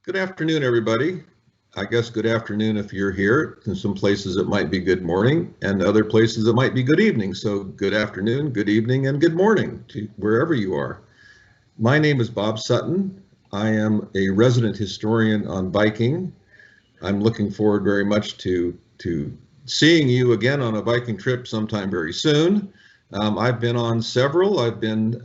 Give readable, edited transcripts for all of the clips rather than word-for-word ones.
Good afternoon, everybody. I guess good afternoon if you're here. In some places it might be good morning, and other places it might be good evening. So good afternoon, good evening, and good morning to wherever you are. My name is Bob Sutton. I am a resident historian on Viking. I'm looking forward very much to seeing you again on a Viking trip sometime very soon. I've been on several. I've been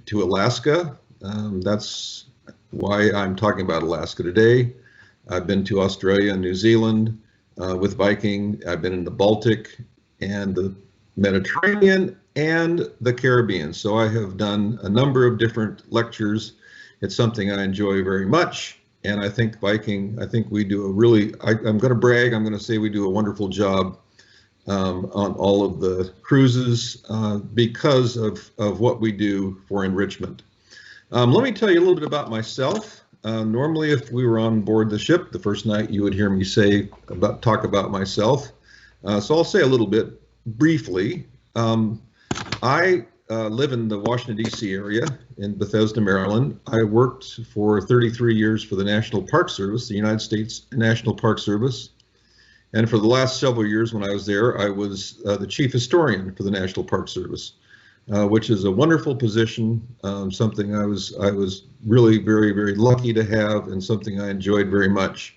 to Alaska. That's why I'm talking about Alaska today. I've been to Australia and New Zealand with Viking. I've been in the Baltic and the Mediterranean and the Caribbean. So I have done a number of different lectures. It's something I enjoy very much. And I think Viking, we do a really, I'm going to brag, I'm going to say we do a wonderful job on all of the cruises because of what we do for enrichment. Let me tell you a little bit about myself. Normally, if we were on board the ship, the first night you would hear me talk about myself. So I'll say a little bit briefly. I live in the Washington, D.C. area in Bethesda, Maryland. I worked for 33 years for the National Park Service, the United States National Park Service. And for the last several years when I was there, I was the chief historian for the National Park Service. Which is a wonderful position, something I was really very, very lucky to have and something I enjoyed very much.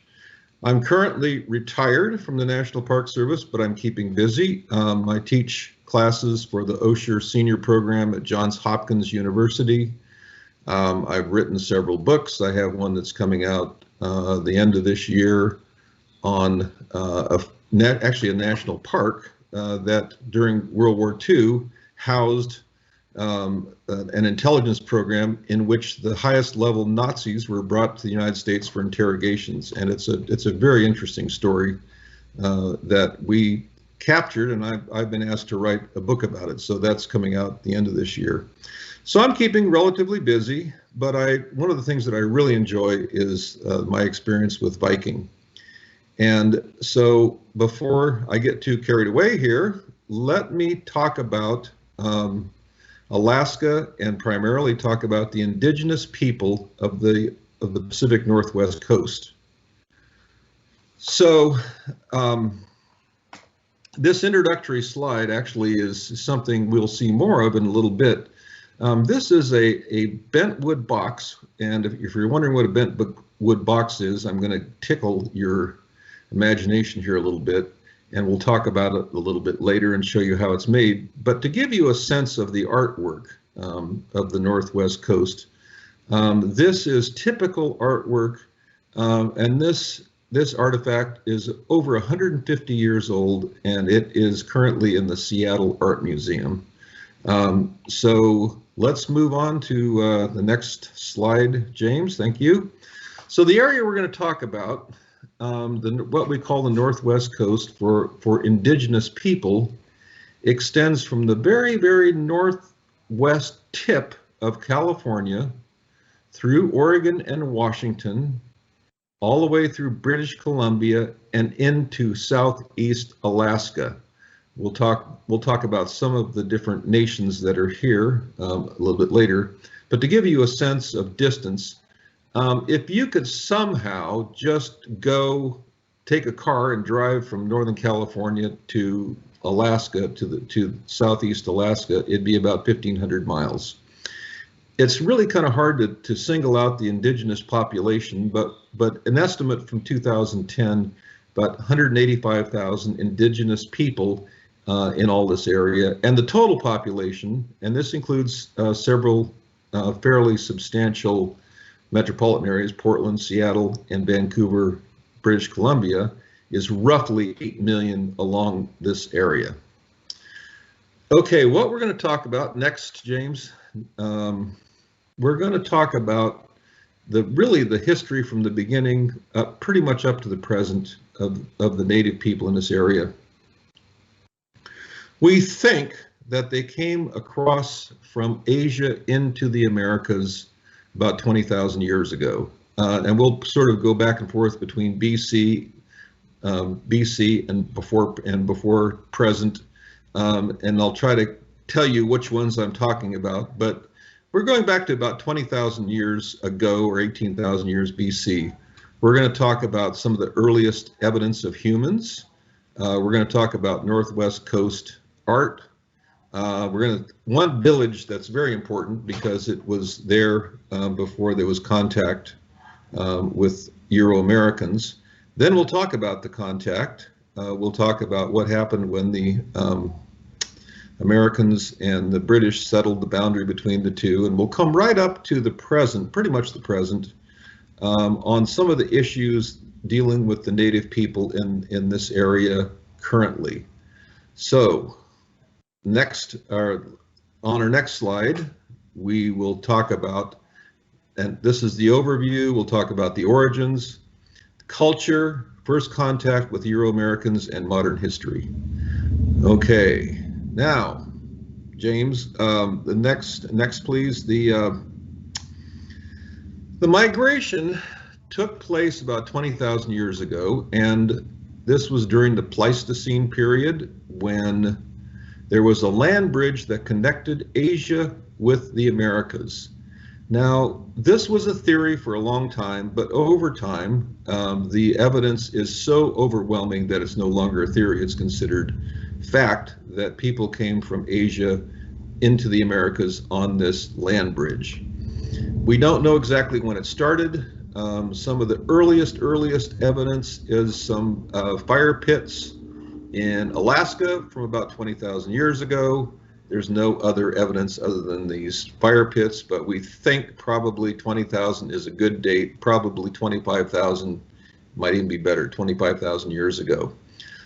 I'm currently retired from the National Park Service, but I'm keeping busy. I teach classes for the Osher Senior Program at Johns Hopkins University. I've written several books. I have one that's coming out the end of this year on actually a national park that during World War II housed an intelligence program in which the highest level Nazis were brought to the United States for interrogations. And it's a very interesting story that we captured, and I've been asked to write a book about it. So that's coming out at the end of this year. So I'm keeping relatively busy, but one of the things that I really enjoy is my experience with Viking. And so before I get too carried away here, let me talk about Alaska and primarily talk about the indigenous people of the Pacific Northwest coast. So this introductory slide actually is something we'll see more of in a little bit. This is a bent wood box, and if you're wondering what a bent wood box is, I'm going to tickle your imagination here a little bit. And we'll talk about it a little bit later and show you how it's made. But to give you a sense of the artwork of the Northwest coast, this is typical artwork, and this artifact is over 150 years old, and it is currently in the Seattle Art Museum. So let's move on to the next slide, James. Thank you. So the area we're going to talk about, what we call the Northwest Coast for indigenous people, extends from the very, very northwest tip of California through Oregon and Washington, all the way through British Columbia and into southeast Alaska. We'll talk about some of the different nations that are here a little bit later, but to give you a sense of distance, if you could somehow just go take a car and drive from Northern California to Alaska, to southeast Alaska, it'd be about 1,500 miles. It's really kind of hard to single out the indigenous population, but an estimate from 2010, about 185,000 indigenous people in all this area, and the total population, and this includes several fairly substantial metropolitan areas, Portland, Seattle, and Vancouver, British Columbia, is roughly 8 million along this area. Okay, what we're going to talk about next, James, we're going to talk about really the history from the beginning, pretty much up to the present of the native people in this area. We think that they came across from Asia into the Americas about 20,000 years ago. And we'll sort of go back and forth between BC and before present. And I'll try to tell you which ones I'm talking about. But We're going back to about 20,000 years ago or 18,000 years BC. We're going to talk about some of the earliest evidence of humans. We're going to talk about Northwest Coast art. One village that's very important because it was there before there was contact with Euro-Americans. Then we'll talk about the contact. We'll talk about what happened when the Americans and the British settled the boundary between the two, and we'll come right up to the present, pretty much the present, on some of the issues dealing with the native people in this area currently. So next, on our next slide, we will talk about, and this is the overview, we'll talk about the origins, culture, first contact with Euro-Americans, and modern history. Okay, now, James, the next please. The migration took place about 20,000 years ago, and this was during the Pleistocene period when there was a land bridge that connected Asia with the Americas. Now, this was a theory for a long time, but over time, the evidence is so overwhelming that it's no longer a theory. It's considered fact that people came from Asia into the Americas on this land bridge. We don't know exactly when it started. Some of the earliest evidence is some fire pits in Alaska from about 20,000 years ago. There's no other evidence other than these fire pits, but we think probably 20,000 is a good date. Probably 25,000 might even be better, 25,000 years ago.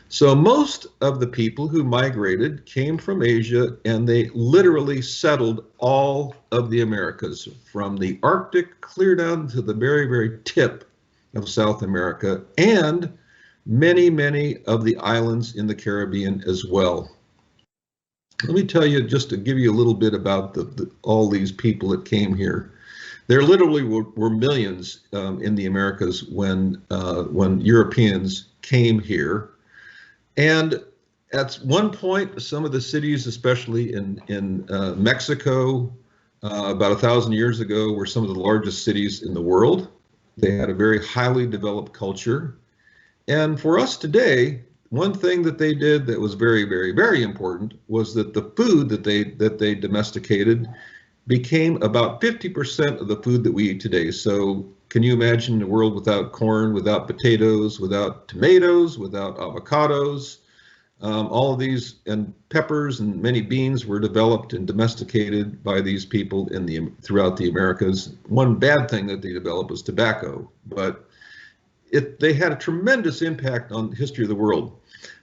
So most of the people who migrated came from Asia, and they literally settled all of the Americas, from the Arctic clear down to the very, very tip of South America, and many of the islands in the Caribbean as well. Let me tell you, just to give you a little bit about all these people that came here. There literally were millions in the Americas when Europeans came here. And at one point, some of the cities, especially in Mexico, about 1,000 years ago, were some of the largest cities in the world. They had a very highly developed culture. And for us today, one thing that they did that was very important was that the food that they domesticated became about 50% of the food that we eat today. So can you imagine a world without corn, without potatoes, without tomatoes, without avocados? All of these, and peppers and many beans, were developed and domesticated by these people throughout the Americas. One bad thing that they developed was tobacco, but they had a tremendous impact on the history of the world.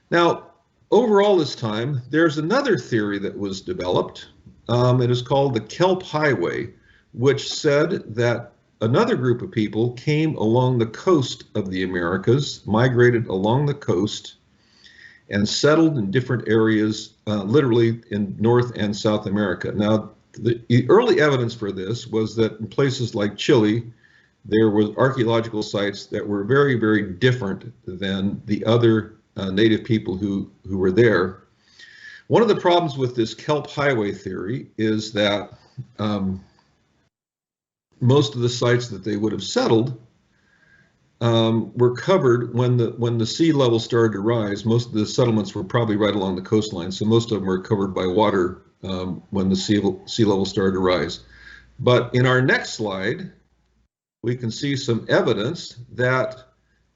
Now, over all this time, there's another theory that was developed. It is called the Kelp Highway, which said that another group of people came along the coast of the Americas, migrated along the coast, and settled in different areas, literally in North and South America. Now, the early evidence for this was that in places like Chile, there were archaeological sites that were very different than the other native people who were there. One of the problems with this Kelp Highway theory is that most of the sites that they would have settled were covered when the sea level started to rise. Most of the settlements were probably right along the coastline, so most of them were covered by water when the sea level started to rise. But in our next slide, we can see some evidence that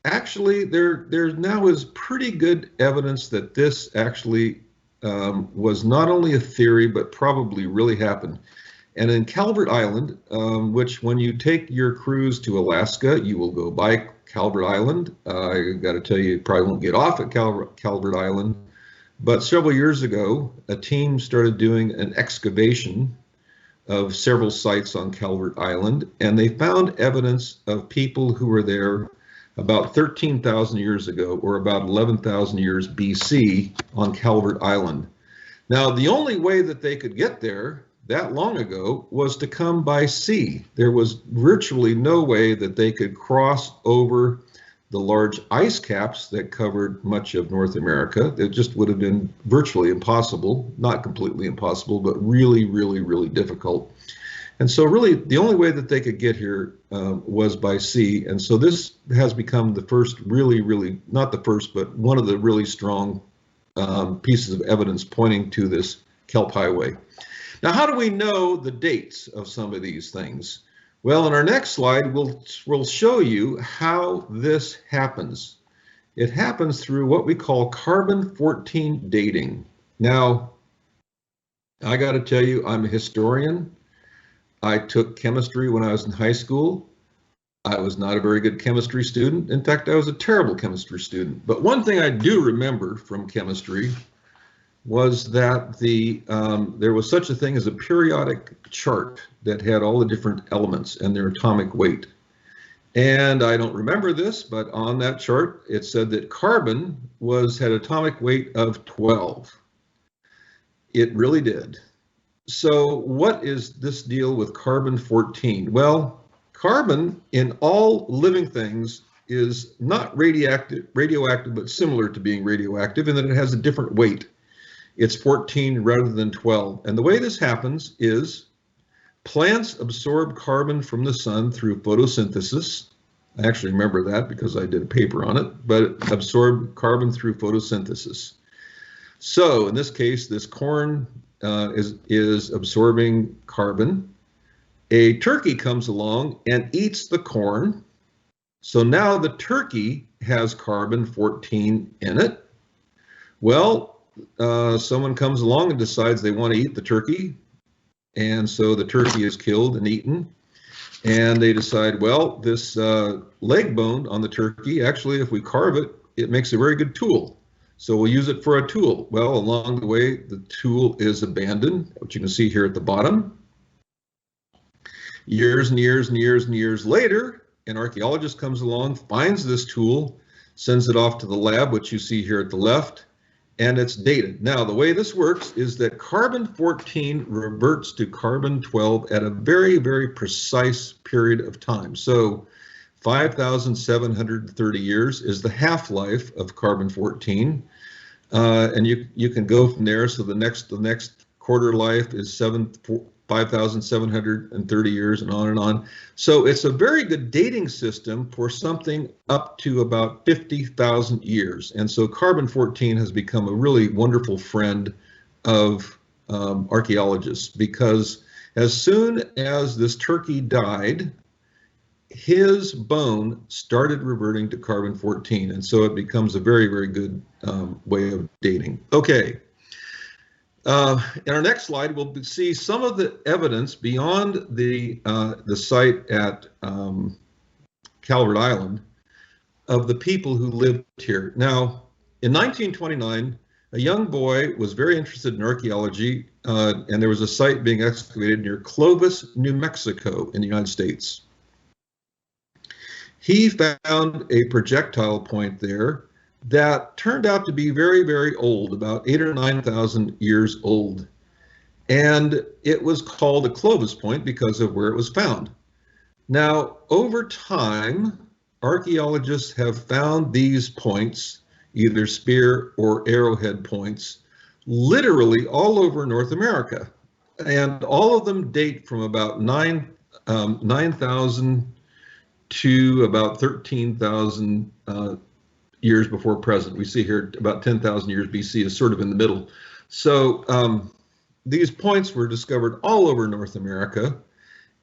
actually there now is pretty good evidence that this actually was not only a theory, but probably really happened. And in Calvert Island, which when you take your cruise to Alaska, you will go by Calvert Island. I got to tell you, you probably won't get off at Calvert Island. But several years ago, a team started doing an excavation of several sites on Calvert Island, and they found evidence of people who were there about 13,000 years ago, or about 11,000 years BC, on Calvert Island. Now, the only way that they could get there that long ago was to come by sea. There was virtually no way that they could cross over the large ice caps that covered much of North America. It just would have been virtually impossible, not completely impossible, but really difficult. And so really the only way that they could get here was by sea. And so this has become the first really, not the first, but one of the really strong pieces of evidence pointing to this kelp highway. Now, how do we know the dates of some of these things? Well, in our next slide, we'll show you how this happens. It happens through what we call carbon-14 dating. Now, I got to tell you, I'm a historian. I took chemistry when I was in high school. I was not a very good chemistry student. In fact, I was a terrible chemistry student. But one thing I do remember from chemistry was that there was such a thing as a periodic chart that had all the different elements and their atomic weight. And I don't remember this, but on that chart, it said that carbon had atomic weight of 12. It really did. So what is this deal with carbon-14? Well, carbon in all living things is not radioactive, but similar to being radioactive in that it has a different weight. It's 14 rather than 12. And the way this happens is plants absorb carbon from the sun through photosynthesis. I actually remember that because I did a paper on it, but absorb carbon through photosynthesis. So in this case, this corn is absorbing carbon. A turkey comes along and eats the corn. So now the turkey has carbon-14 in it. Well, someone comes along and decides they want to eat the turkey. And so the turkey is killed and eaten. And they decide, well, this leg bone on the turkey, actually, if we carve it, it makes a very good tool. So we'll use it for a tool. Well, along the way, the tool is abandoned, which you can see here at the bottom. Years and years and years and years later, an archaeologist comes along, finds this tool, sends it off to the lab, which you see here at the left, and it's dated. Now, the way this works is that carbon-14 reverts to carbon-12 at a very, very precise period of time. So 5,730 years is the half-life of carbon-14. And you can go from there. So the next quarter life is 5,730 years, and on and on. So it's a very good dating system for something up to about 50,000 years. And so carbon-14 has become a really wonderful friend of archaeologists, because as soon as this turkey died, his bone started reverting to carbon-14, and so it becomes a very, very good way of dating. Okay. In our next slide, we'll see some of the evidence beyond the site at Calvert Island of the people who lived here. Now, in 1929, a young boy was very interested in archaeology, and there was a site being excavated near Clovis, New Mexico in the United States. He found a projectile point there that turned out to be very, very old, about 8,000 or 9,000 years old. And it was called a Clovis point because of where it was found. Now, over time, archaeologists have found these points, either spear or arrowhead points, literally all over North America. And all of them date from about 9,000 to about 13,000 years before present. We see here about 10,000 years BC is sort of in the middle. So these points were discovered all over North America.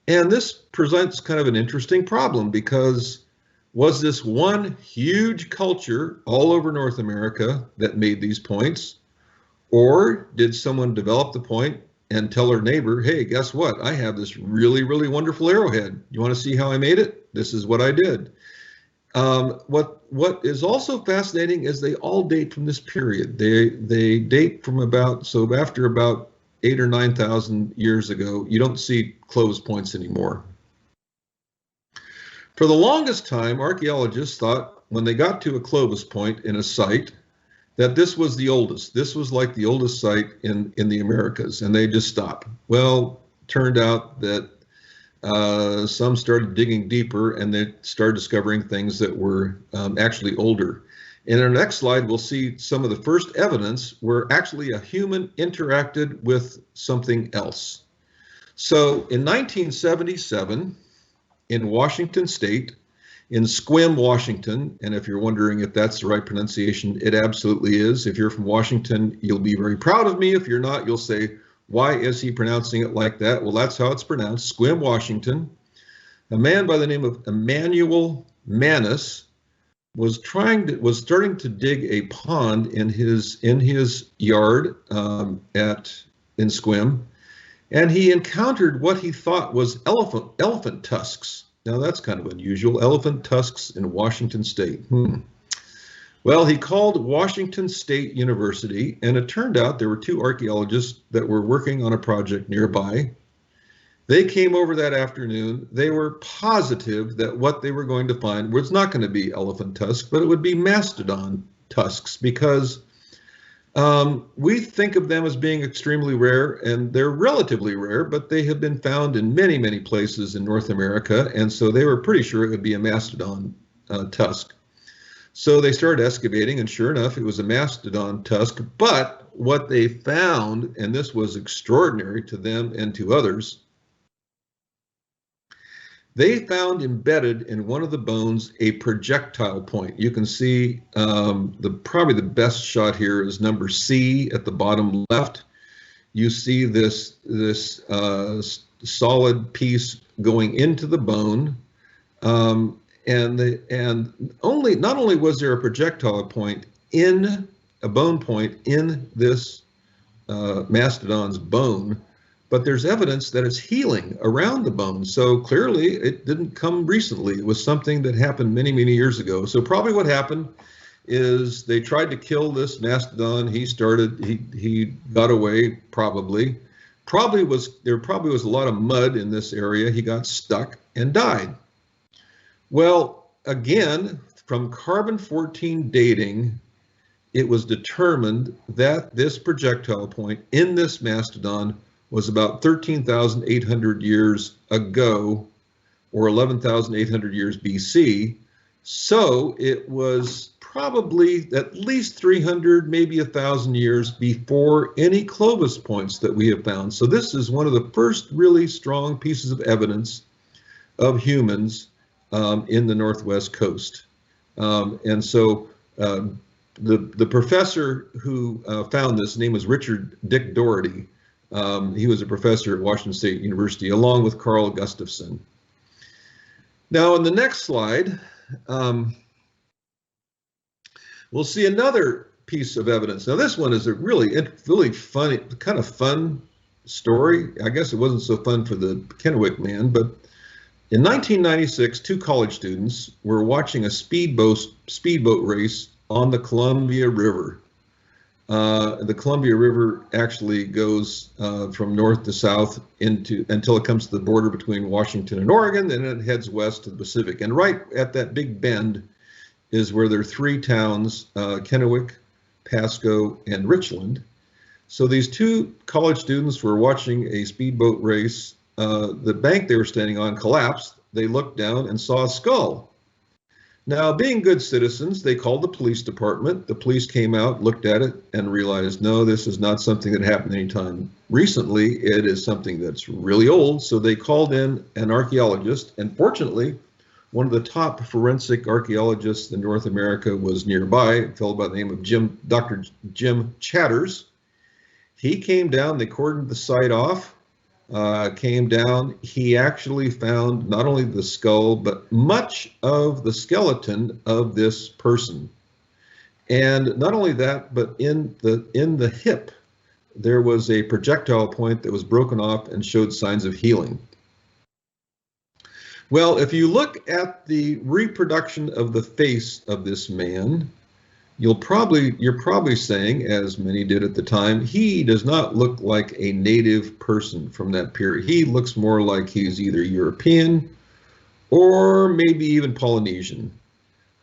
And this presents kind of an interesting problem, because was this one huge culture all over North America that made these points? Or did someone develop the point and tell her neighbor, hey, guess what? I have this really, really wonderful arrowhead. You want to see how I made it? This is what I did. What is also fascinating is they all date from this period. They date from after about 8,000 or 9,000 years ago. You don't see Clovis points anymore. For the longest time, archaeologists thought when they got to a Clovis point in a site that this was the oldest. This was like the oldest site in the Americas, and they just stopped. Well, turned out that some started digging deeper, and they started discovering things that were actually older. In our next slide, we'll see some of the first evidence where actually a human interacted with something else. So in 1977, in Washington State, in Sequim, Washington, and if you're wondering if that's the right pronunciation, it absolutely is. If you're from Washington, you'll be very proud of me. If you're not, you'll say, why is he pronouncing it like that? Well, that's how it's pronounced, Sequim, Washington. A man by the name of Emmanuel Manus was starting to dig a pond in his yard in Sequim, and he encountered what he thought was elephant tusks. Now that's kind of unusual, elephant tusks in Washington State. Well, he called Washington State University, and it turned out there were two archaeologists that were working on a project nearby. They came over that afternoon. They were positive that what they were going to find was not going to be elephant tusks, but it would be mastodon tusks, because we think of them as being extremely rare, and they're relatively rare, but they have been found in many, many places in North America, and so they were pretty sure it would be a mastodon tusk. So they started excavating, and sure enough, it was a mastodon tusk. But what they found, and this was extraordinary to them and to others, they found embedded in one of the bones a projectile point. You can see probably the best shot here is number C at the bottom left. You see this solid piece going into the bone, and not only was there a projectile point in a bone point in this mastodon's bone, but there's evidence that it's healing around the bone. So clearly it didn't come recently. It was something that happened many, many years ago. So probably what happened is they tried to kill this mastodon. He got away, probably. There probably was a lot of mud in this area. He got stuck and died. Well, again, from carbon-14 dating, it was determined that this projectile point in this mastodon was about 13,800 years ago, or 11,800 years BC. So it was probably at least 300, maybe 1,000 years before any Clovis points that we have found. So this is one of the first really strong pieces of evidence of humans in the Northwest coast. And so the professor who found this, name was Richard Dick Doherty. He was a professor at Washington State University, along with Carl Gustafson. Now, in the next slide, we'll see another piece of evidence. Now, this one is a really funny, kind of fun story. I guess it wasn't so fun for the Kennewick man, but in 1996, two college students were watching a speedboat race on the Columbia River. The Columbia River actually goes from north to south until it comes to the border between Washington and Oregon, then it heads west to the Pacific. And right at that big bend is where there are three towns, Kennewick, Pasco, and Richland. So these two college students were watching a speedboat race. The bank they were standing on collapsed. They looked down and saw a skull. Now, being good citizens, they called the police department. The police came out, looked at it, and realized, no, this is not something that happened anytime recently. It is something that's really old. So they called in an archaeologist, and fortunately, one of the top forensic archaeologists in North America was nearby, a fellow by the name of Dr. Jim Chatters. He came down, they cordoned the site off, came down. He actually found not only the skull, but much of the skeleton of this person. And not only that, but in the hip, there was a projectile point that was broken off and showed signs of healing. Well, if you look at the reproduction of the face of this man, you're probably saying, as many did at the time, he does not look like a native person from that period. He looks more like he's either European or maybe even Polynesian.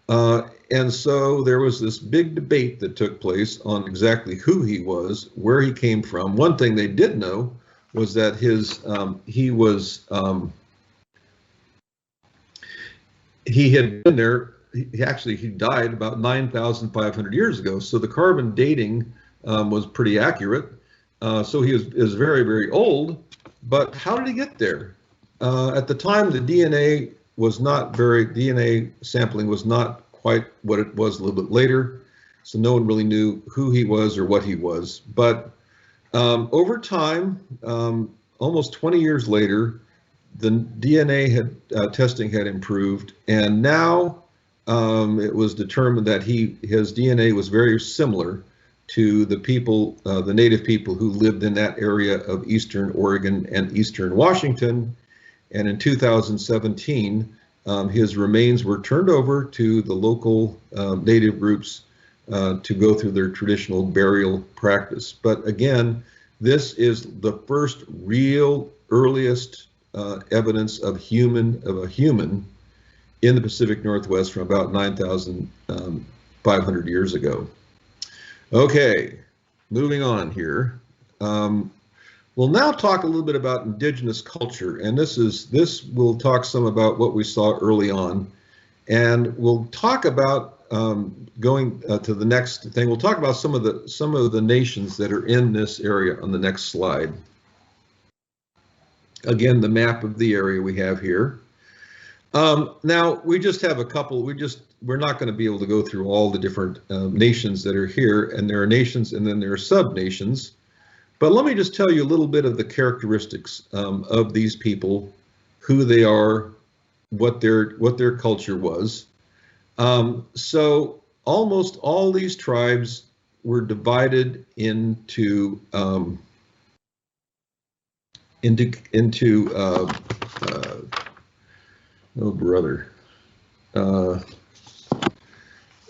And so there was this big debate that took place on exactly who he was, where he came from. One thing they did know was that he had been there. He died about 9,500 years ago. So the carbon dating was pretty accurate. So he is very, very old. But how did he get there? At the time, the DNA sampling was not quite what it was a little bit later. So no one really knew who he was or what he was. But over time, almost 20 years later, the DNA testing had improved, and now it was determined that his DNA was very similar to the people, the native people who lived in that area of eastern Oregon and eastern Washington. And in 2017, his remains were turned over to the local native groups to go through their traditional burial practice. But again, this is the first real earliest evidence of a human in the Pacific Northwest from about 9,500 years ago. Okay, moving on here. We'll now talk a little bit about indigenous culture, and this will talk some about what we saw early on, and we'll talk about going to the next thing. We'll talk about some of the nations that are in this area on the next slide. Again, the map of the area we have here. Now we just have a couple. We're not going to be able to go through all the different nations that are here, and there are nations, and then there are sub-nations. But let me just tell you a little bit of the characteristics of these people, who they are, what their culture was. So almost all these tribes were divided into oh brother,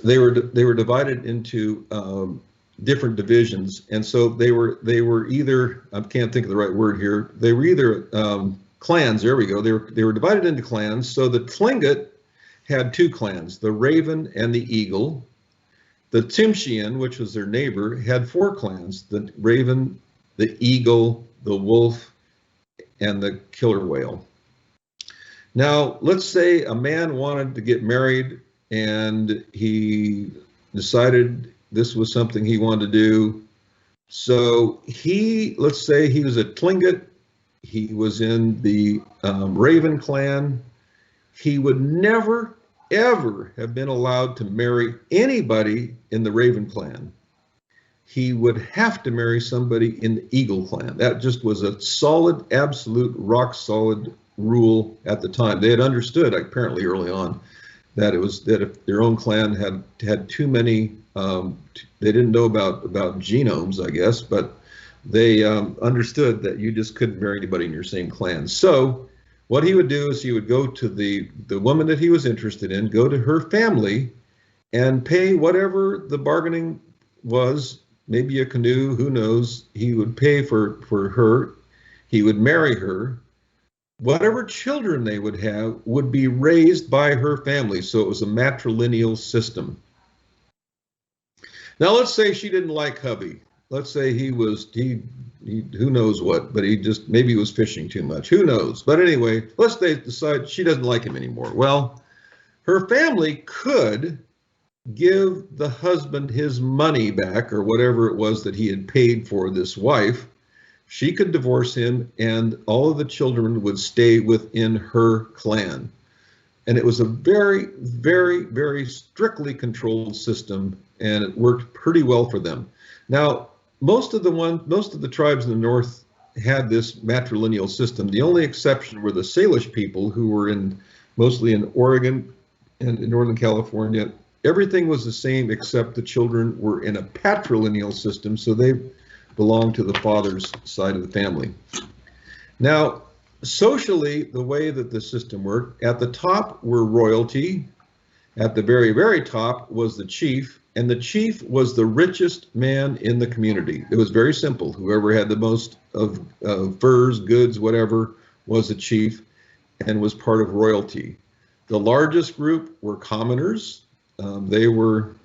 they were divided into different divisions, and so they were either, I can't think of the right word here, they were either clans. There we go. They were divided into clans. So the Tlingit had two clans, the Raven and the Eagle. The Tsimshian, which was their neighbor, had four clans, the Raven, the Eagle, the Wolf, and the Killer Whale. Now, let's say a man wanted to get married and he decided this was something he wanted to do. So let's say he was a Tlingit, he was in the Raven clan. He would never, ever have been allowed to marry anybody in the Raven clan. He would have to marry somebody in the Eagle clan. That just was a solid, absolute, rock solid rule at the time. They had understood, apparently early on, that if their own clan had too many, they didn't know about genomes, I guess, but they understood that you just couldn't marry anybody in your same clan. So what he would do is he would go to the woman that he was interested in, go to her family, and pay whatever the bargaining was, maybe a canoe, who knows. He would pay for her. He would marry her. Whatever children they would have would be raised by her family. So it was a matrilineal system. Now let's say she didn't like hubby. Let's say he who knows what, but maybe he was fishing too much. Who knows? But anyway, let's say decide she doesn't like him anymore. Well, her family could give the husband his money back, or whatever it was that he had paid for this wife. She could divorce him, and all of the children would stay within her clan. And it was a very, very, very strictly controlled system, and it worked pretty well for them. Now, most of the tribes in the north had this matrilineal system. The only exception were the Salish people, who were mostly in Oregon and in Northern California. Everything was the same, except the children were in a patrilineal system, so they belonged to the father's side of the family. Now, socially, the way that the system worked, at the top were royalty. At the very, very top was the chief, and the chief was the richest man in the community. It was very simple. Whoever had the most of furs, goods, whatever, was the chief and was part of royalty. The largest group were commoners. They were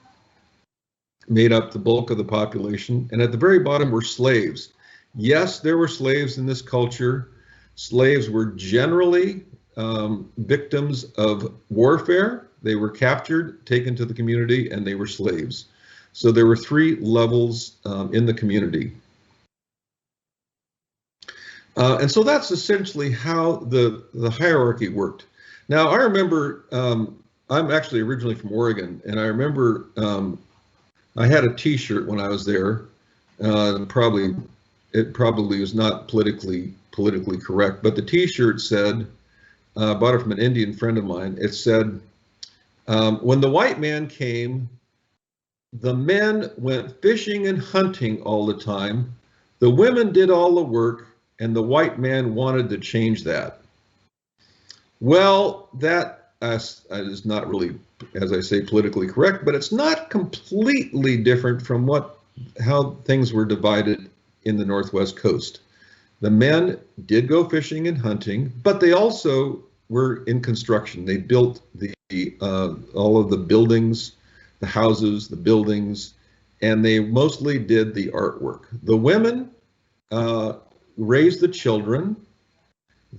made up the bulk of the population. And at the very bottom were slaves. Yes, there were slaves in this culture. Slaves were generally victims of warfare. They were captured, taken to the community, and they were slaves. So there were three levels in the community. And so that's essentially how the hierarchy worked. Now, I remember, I'm actually originally from Oregon, and I remember I had a T-shirt when I was there. It probably was not politically correct, but the T-shirt said, I bought it from an Indian friend of mine. It said, when the white man came, the men went fishing and hunting all the time. The women did all the work, and the white man wanted to change that. Well, that is not really, as I say, politically correct, but it's not completely different from how things were divided in the Northwest coast. The men did go fishing and hunting, but they also were in construction. They built all of the buildings, the houses, the buildings, and they mostly did the artwork. The women raised the children.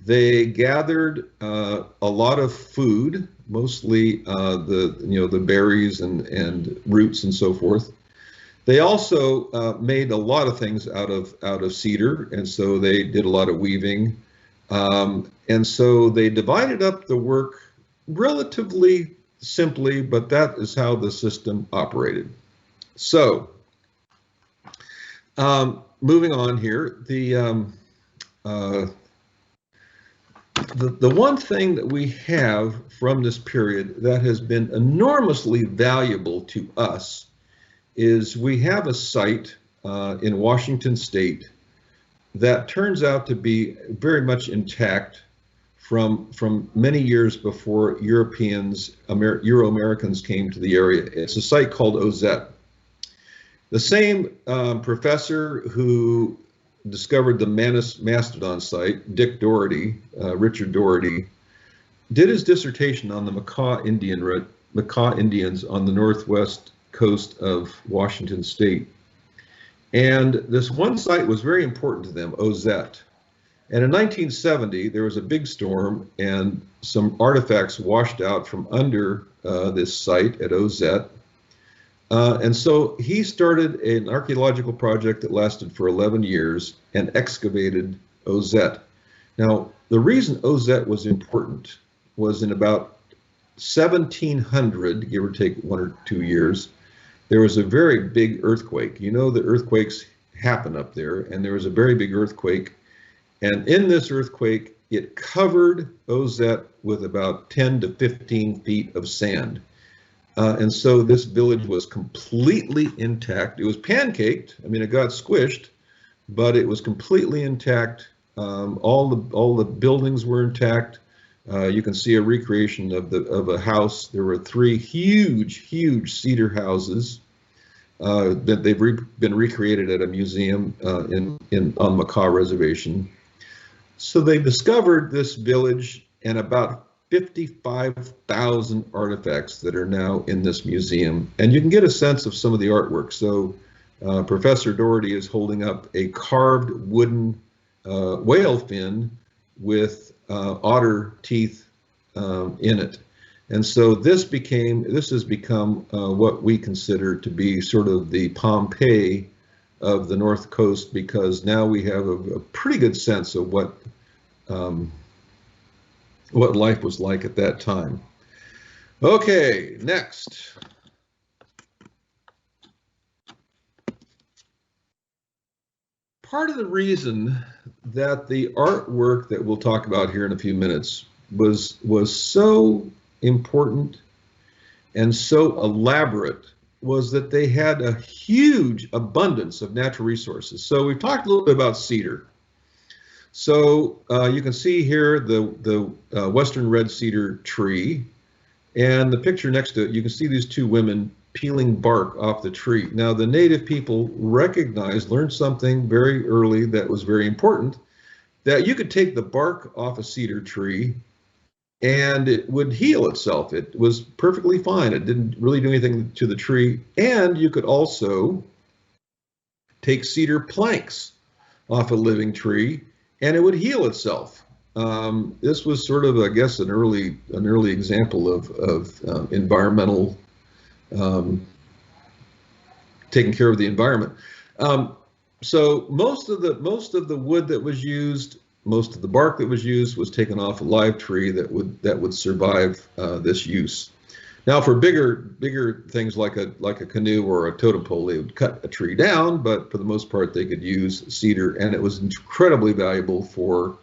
They gathered a lot of food, mostly the berries and roots and so forth. They also made a lot of things out of cedar, and so they did a lot of weaving. And so they divided up the work relatively simply, but that is how the system operated. So, moving on here, the one thing that we have from this period that has been enormously valuable to us is we have a site in Washington State that turns out to be very much intact from many years before Euro-Americans came to the area. It's a site called Ozette. The same professor who discovered the Mastodon site, Richard Doherty, did his dissertation on the Makah Indians on the northwest coast of Washington State. And this one site was very important to them, Ozette. And in 1970, there was a big storm and some artifacts washed out from under this site at Ozette. And so he started an archaeological project that lasted for 11 years and excavated Ozette. Now, the reason Ozette was important was in about 1700, give or take 1 or 2 years, there was a very big earthquake. You know, the earthquakes happen up there, and there was a very big earthquake. And in this earthquake, it covered Ozette with about 10 to 15 feet of sand. And so this village was completely intact. It was pancaked. I mean, it got squished, but it was completely intact. All the buildings were intact. You can see a recreation of a house. There were 3 huge cedar houses that they've been recreated at a museum on Makah Reservation. So they discovered this village and about 55,000 artifacts that are now in this museum. And you can get a sense of some of the artwork. So Professor Doherty is holding up a carved wooden whale fin with otter teeth in it. And so this has become what we consider to be sort of the Pompeii of the North Coast, because now we have a pretty good sense of what life was like at that time. Okay, next. Part of the reason that the artwork that we'll talk about here in a few minutes was so important and so elaborate was that they had a huge abundance of natural resources. So we've talked a little bit about cedar. So you can see here the western red cedar tree, and the picture next to it, you can see these 2 women peeling bark off the tree. Now, the native people learned something very early that was very important, that you could take the bark off a cedar tree and it would heal itself. It was perfectly fine. It didn't really do anything to the tree. And you could also take cedar planks off a living tree and it would heal itself. This was sort of, I guess, an early example of environmental taking care of the environment. So most of the wood that was used most of the bark that was used was taken off a live tree that would survive this use. Now, for bigger things like a canoe or a totem pole, they would cut a tree down, but for the most part, they could use cedar, and it was incredibly valuable for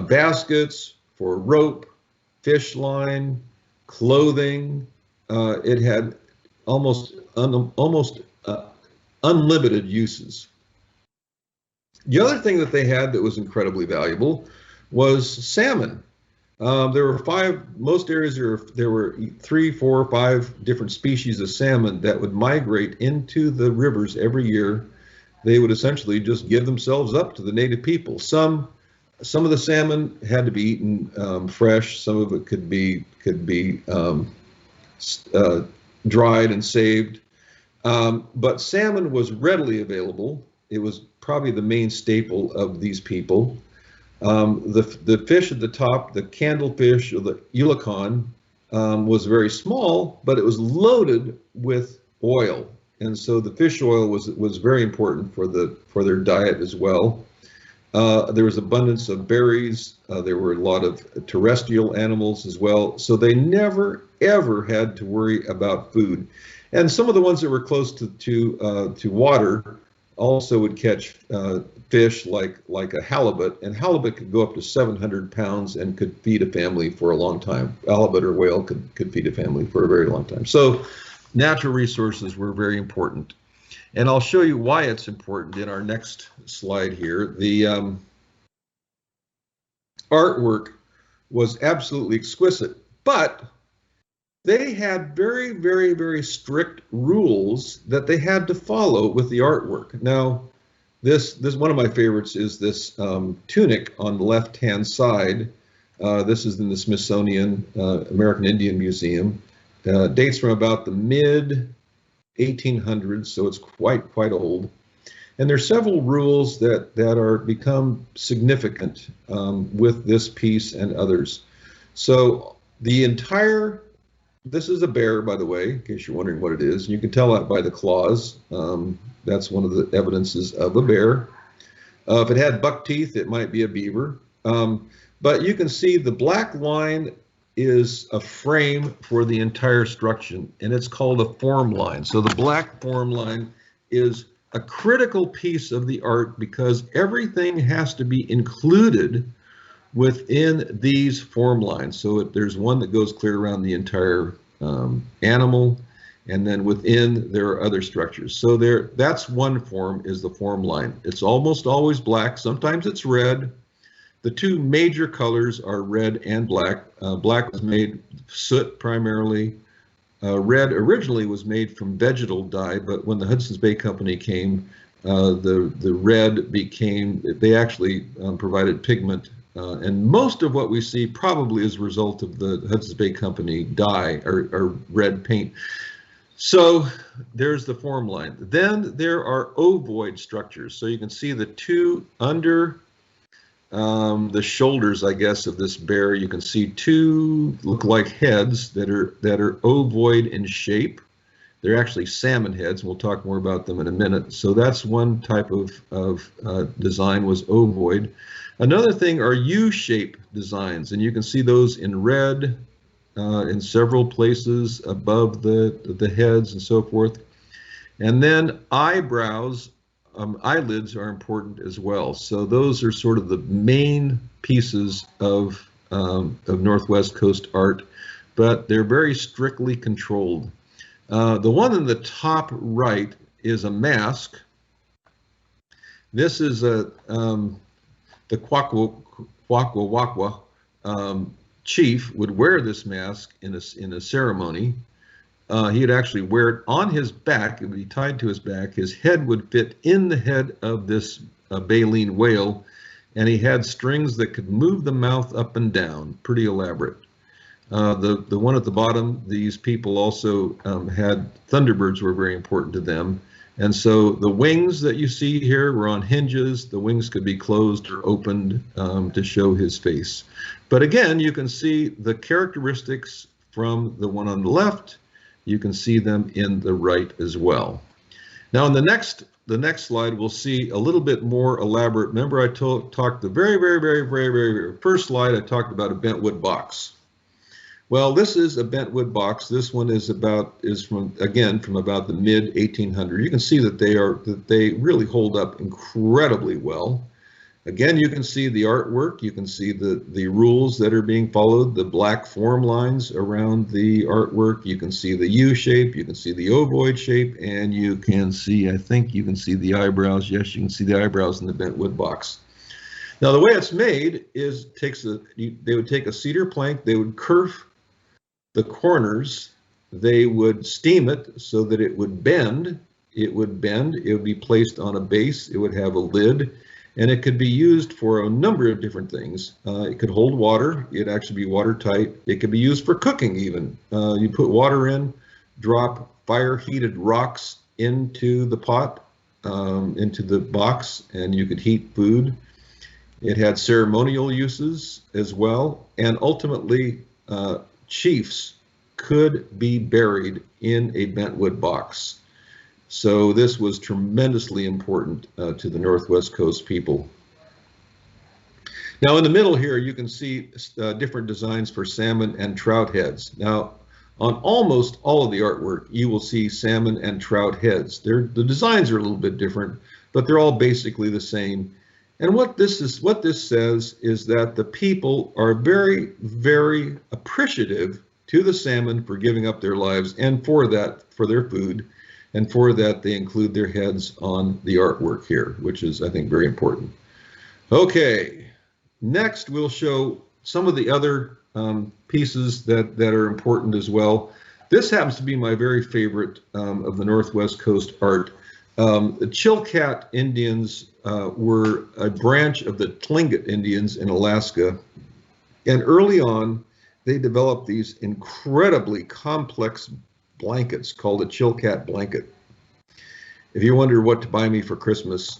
baskets, for rope, fish line, clothing. It had almost unlimited uses. The other thing that they had that was incredibly valuable was salmon. There were most areas there were 3, 4, 5 different species of salmon that would migrate into the rivers every year. They would essentially just give themselves up to the native people. Some of the salmon had to be eaten fresh. Some of it could be dried and saved. But salmon was readily available. It was probably the main staple of these people. The fish at the top, the candlefish or the eulachon, was very small, but it was loaded with oil, and so the fish oil was very important for their diet as well. There was abundance of berries. There were a lot of terrestrial animals as well, so they never ever had to worry about food. And some of the ones that were close to water also would catch fish like a halibut, and halibut could go up to 700 pounds and could feed a family for a long time. Halibut or whale could feed a family for a very long time. So natural resources were very important. And I'll show you why it's important in our next slide here. The artwork was absolutely exquisite, but they had very, very, very strict rules that they had to follow with the artwork. Now, this one of my favorites is this tunic on the left-hand side. This is in the Smithsonian American Indian Museum. Dates from about the mid-1800s, so it's quite old. And there's several rules that are become significant with this piece and others. So the entire This is a bear, by the way, in case you're wondering what it is. You can tell that by the claws. That's one of the evidences of a bear. If it had buck teeth, it might be a beaver. But you can see the black line is a frame for the entire structure, and it's called a form line. So the black form line is a critical piece of the art because everything has to be included within these form lines. So there's one that goes clear around the entire animal, and then within there are other structures. So that's one form, is the form line. It's almost always black. Sometimes it's red. The two major colors are red and black. Black was made soot primarily. Red originally was made from vegetal dye, but when the Hudson's Bay Company came, the red became, they actually provided pigment. And most of what we see probably is a result of the Hudson's Bay Company dye or red paint. So there's the form line. Then there are ovoid structures. So you can see the two under the shoulders, I guess, of this bear. You can see two look like heads that are ovoid in shape. They're actually salmon heads. We'll talk more about them in a minute. So that's one type of design, was ovoid. Another thing are U-shaped designs, and you can see those in red in several places above the heads and so forth. And then eyebrows, eyelids are important as well. So those are sort of the main pieces of Northwest Coast art, but they're very strictly controlled. The one in the top right is a mask. This is the Kwakwakwa chief would wear this mask in a ceremony. He'd actually wear it on his back. It would be tied to his back. His head would fit in the head of this baleen whale, and he had strings that could move the mouth up and down. Pretty elaborate. The one at the bottom, these people also had thunderbirds were very important to them. And so the wings that you see here were on hinges. The wings could be closed or opened to show his face. But again, you can see the characteristics from the one on the left. You can see them in the right as well. Now in the next the next slide, we'll see a little bit more elaborate. Remember, I talked the very first slide, I talked about a bent wood box. Well, this is a bent wood box. This one is from about the mid 1800s. You can see that they really hold up incredibly well. Again, you can see the artwork. You can see the rules that are being followed, the black form lines around the artwork. You can see the U shape. You can see the ovoid shape, and you can see, I think you can see the eyebrows. Yes, you can see the eyebrows in the bent wood box. Now, the way it's made is they would take a cedar plank. They would kerf the corners. They would steam it so that it would bend. It would be placed on a base. It would have a lid. And it could be used for a number of different things. It could hold water. It'd actually be watertight. It could be used for cooking even. You put water in, drop fire-heated rocks into the pot, into the box, and you could heat food. It had ceremonial uses as well. And ultimately, chiefs could be buried in a bent wood box. So this was tremendously important to the Northwest Coast people. Now in the middle here, you can see different designs for salmon and trout heads. Now on almost all of the artwork, you will see salmon and trout heads. The designs are a little bit different, but they're all basically the same. And what this says is that the people are very, very appreciative to the salmon for giving up their lives, and for their food. And for that, they include their heads on the artwork here, which is, I think, very important. Okay, next we'll show some of the other pieces that are important as well. This happens to be my very favorite of the Northwest Coast art. The Chilkat Indians were a branch of the Tlingit Indians in Alaska. And early on, they developed these incredibly complex blankets called a Chilkat blanket. If you wonder what to buy me for Christmas,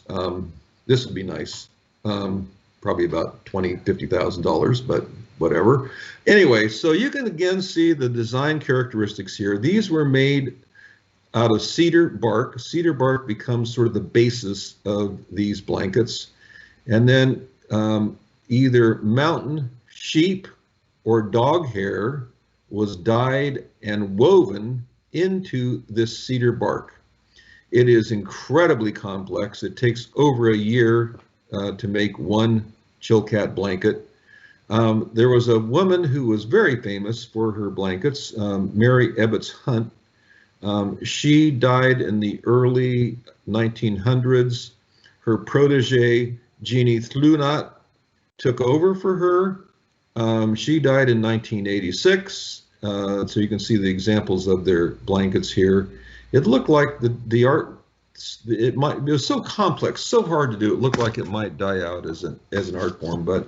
this would be nice. Probably about $20,000, $50,000, but whatever. Anyway, so you can again see the design characteristics here. These were made out of cedar bark. Cedar bark becomes sort of the basis of these blankets. And then either mountain, sheep, or dog hair was dyed and woven into this cedar bark. It is incredibly complex. It takes over a year to make one Chilkat blanket. There was a woman who was very famous for her blankets, Mary Ebbets Hunt. She died in the early 1900s. Her protege, Jeannie Thlunat, took over for her. She died in 1986. So you can see the examples of their blankets here. It looked like the art, it was so complex, so hard to do. It looked like it might die out as an art form, but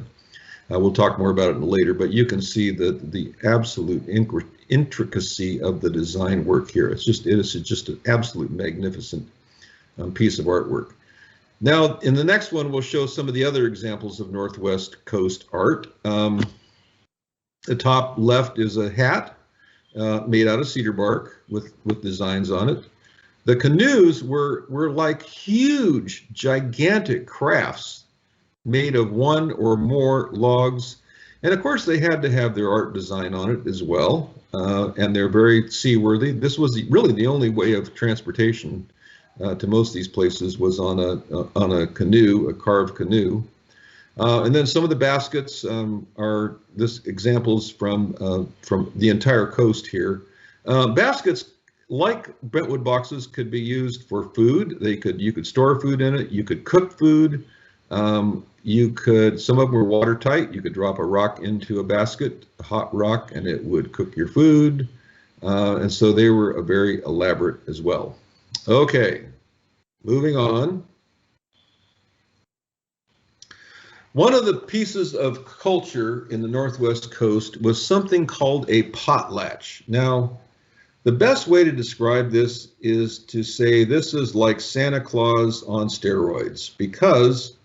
we'll talk more about it later. But you can see the absolute intricacy of the design work here. It is just an absolute magnificent piece of artwork. Now, in the next one, we'll show some of the other examples of Northwest Coast art. The top left is a hat made out of cedar bark with designs on it. The canoes were like huge, gigantic crafts made of one or more logs. And of course, they had to have their art design on it as well. And they're very seaworthy. This was really the only way of transportation to most of these places was on a canoe, a carved canoe. And then some of the baskets are examples from the entire coast here. Baskets, like bentwood boxes, could be used for food. You could store food in it. You could cook food. Some of them were watertight. You could drop a rock into a basket, a hot rock, and it would cook your food. And so they were very elaborate as well. Okay, moving on. One of the pieces of culture in the Northwest Coast was something called a potlatch. Now, the best way to describe this is to say this is like Santa Claus on steroids, because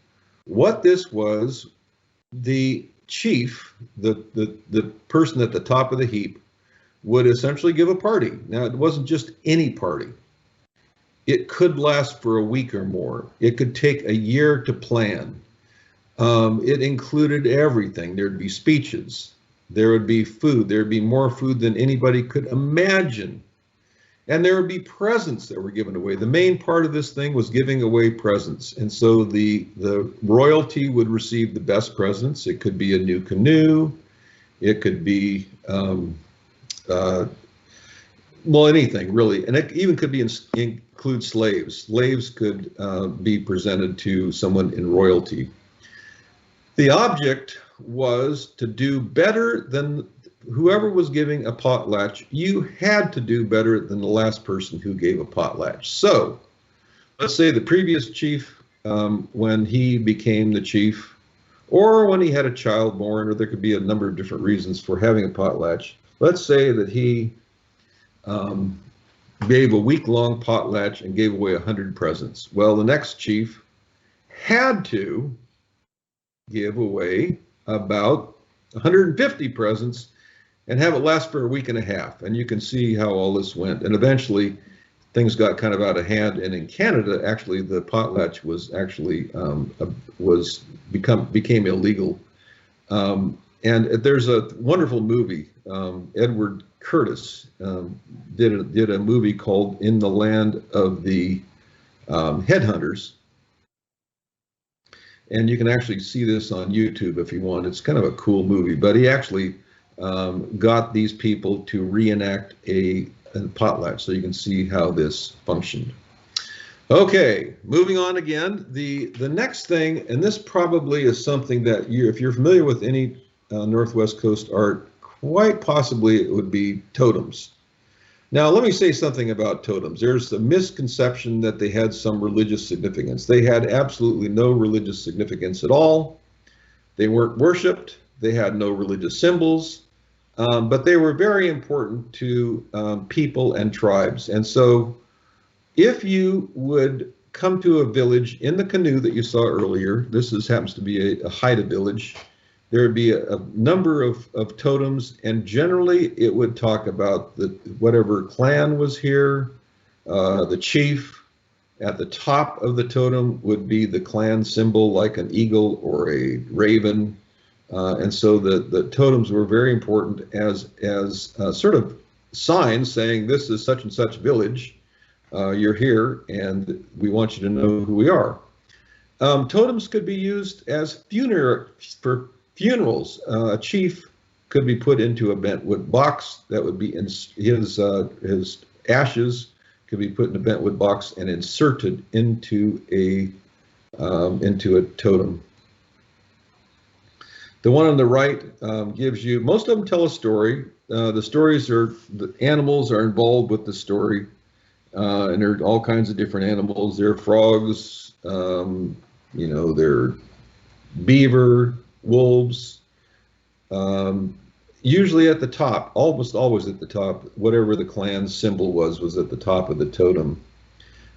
what this was, the chief, the person at the top of the heap, would essentially give a party. Now, it wasn't just any party. it could last for a week or more. It could take a year to plan. It included everything. There'd be speeches. There would be food. There'd be more food than anybody could imagine. And there would be presents that were given away. The main part of this thing was giving away presents. And so the royalty would receive the best presents. It could be a new canoe. It could be, well, anything really. And it even could be include slaves. Slaves could be presented to someone in royalty. The object was to do better than whoever was giving a potlatch. You had to do better than the last person who gave a potlatch. So let's say the previous chief, when he became the chief, or when he had a child born, or there could be a number of different reasons for having a potlatch. Let's say that he gave a week-long potlatch and gave away 100 presents. Well, the next chief had to give away about 150 presents and have it last for a week and a half. And you can see how all this went. And eventually things got kind of out of hand. And in Canada, actually, the potlatch was actually became illegal. And there's a wonderful movie. Edward Curtis did a movie called In the Land of the Headhunters. And you can actually see this on YouTube if you want. It's kind of a cool movie, but he actually got these people to reenact a potlatch, so you can see how this functioned. Okay, moving on again. The next thing, and this probably is something that if you're familiar with any Northwest Coast art, quite possibly it would be totems. Now, let me say something about totems. There's a misconception that they had some religious significance. They had absolutely no religious significance at all. They weren't worshipped. They had no religious symbols, but they were very important to people and tribes. And so if you would come to a village in the canoe that you saw earlier, this happens to be a Haida village, there would be a number of totems, and generally it would talk about whatever clan was here, the chief. At the top of the totem would be the clan symbol, like an eagle or a raven. And so the totems were very important as sort of signs saying this is such and such village. You're here, and we want you to know who we are. Totems could be used as for funerals. A chief could be put into a bentwood box. That would be his ashes could be put in a bentwood box and inserted into a totem. The one on the right gives you, most of them tell a story. The animals are involved with the story, and there are all kinds of different animals. There are frogs, there are beaver, wolves, usually at the top, almost always at the top, whatever the clan symbol was at the top of the totem.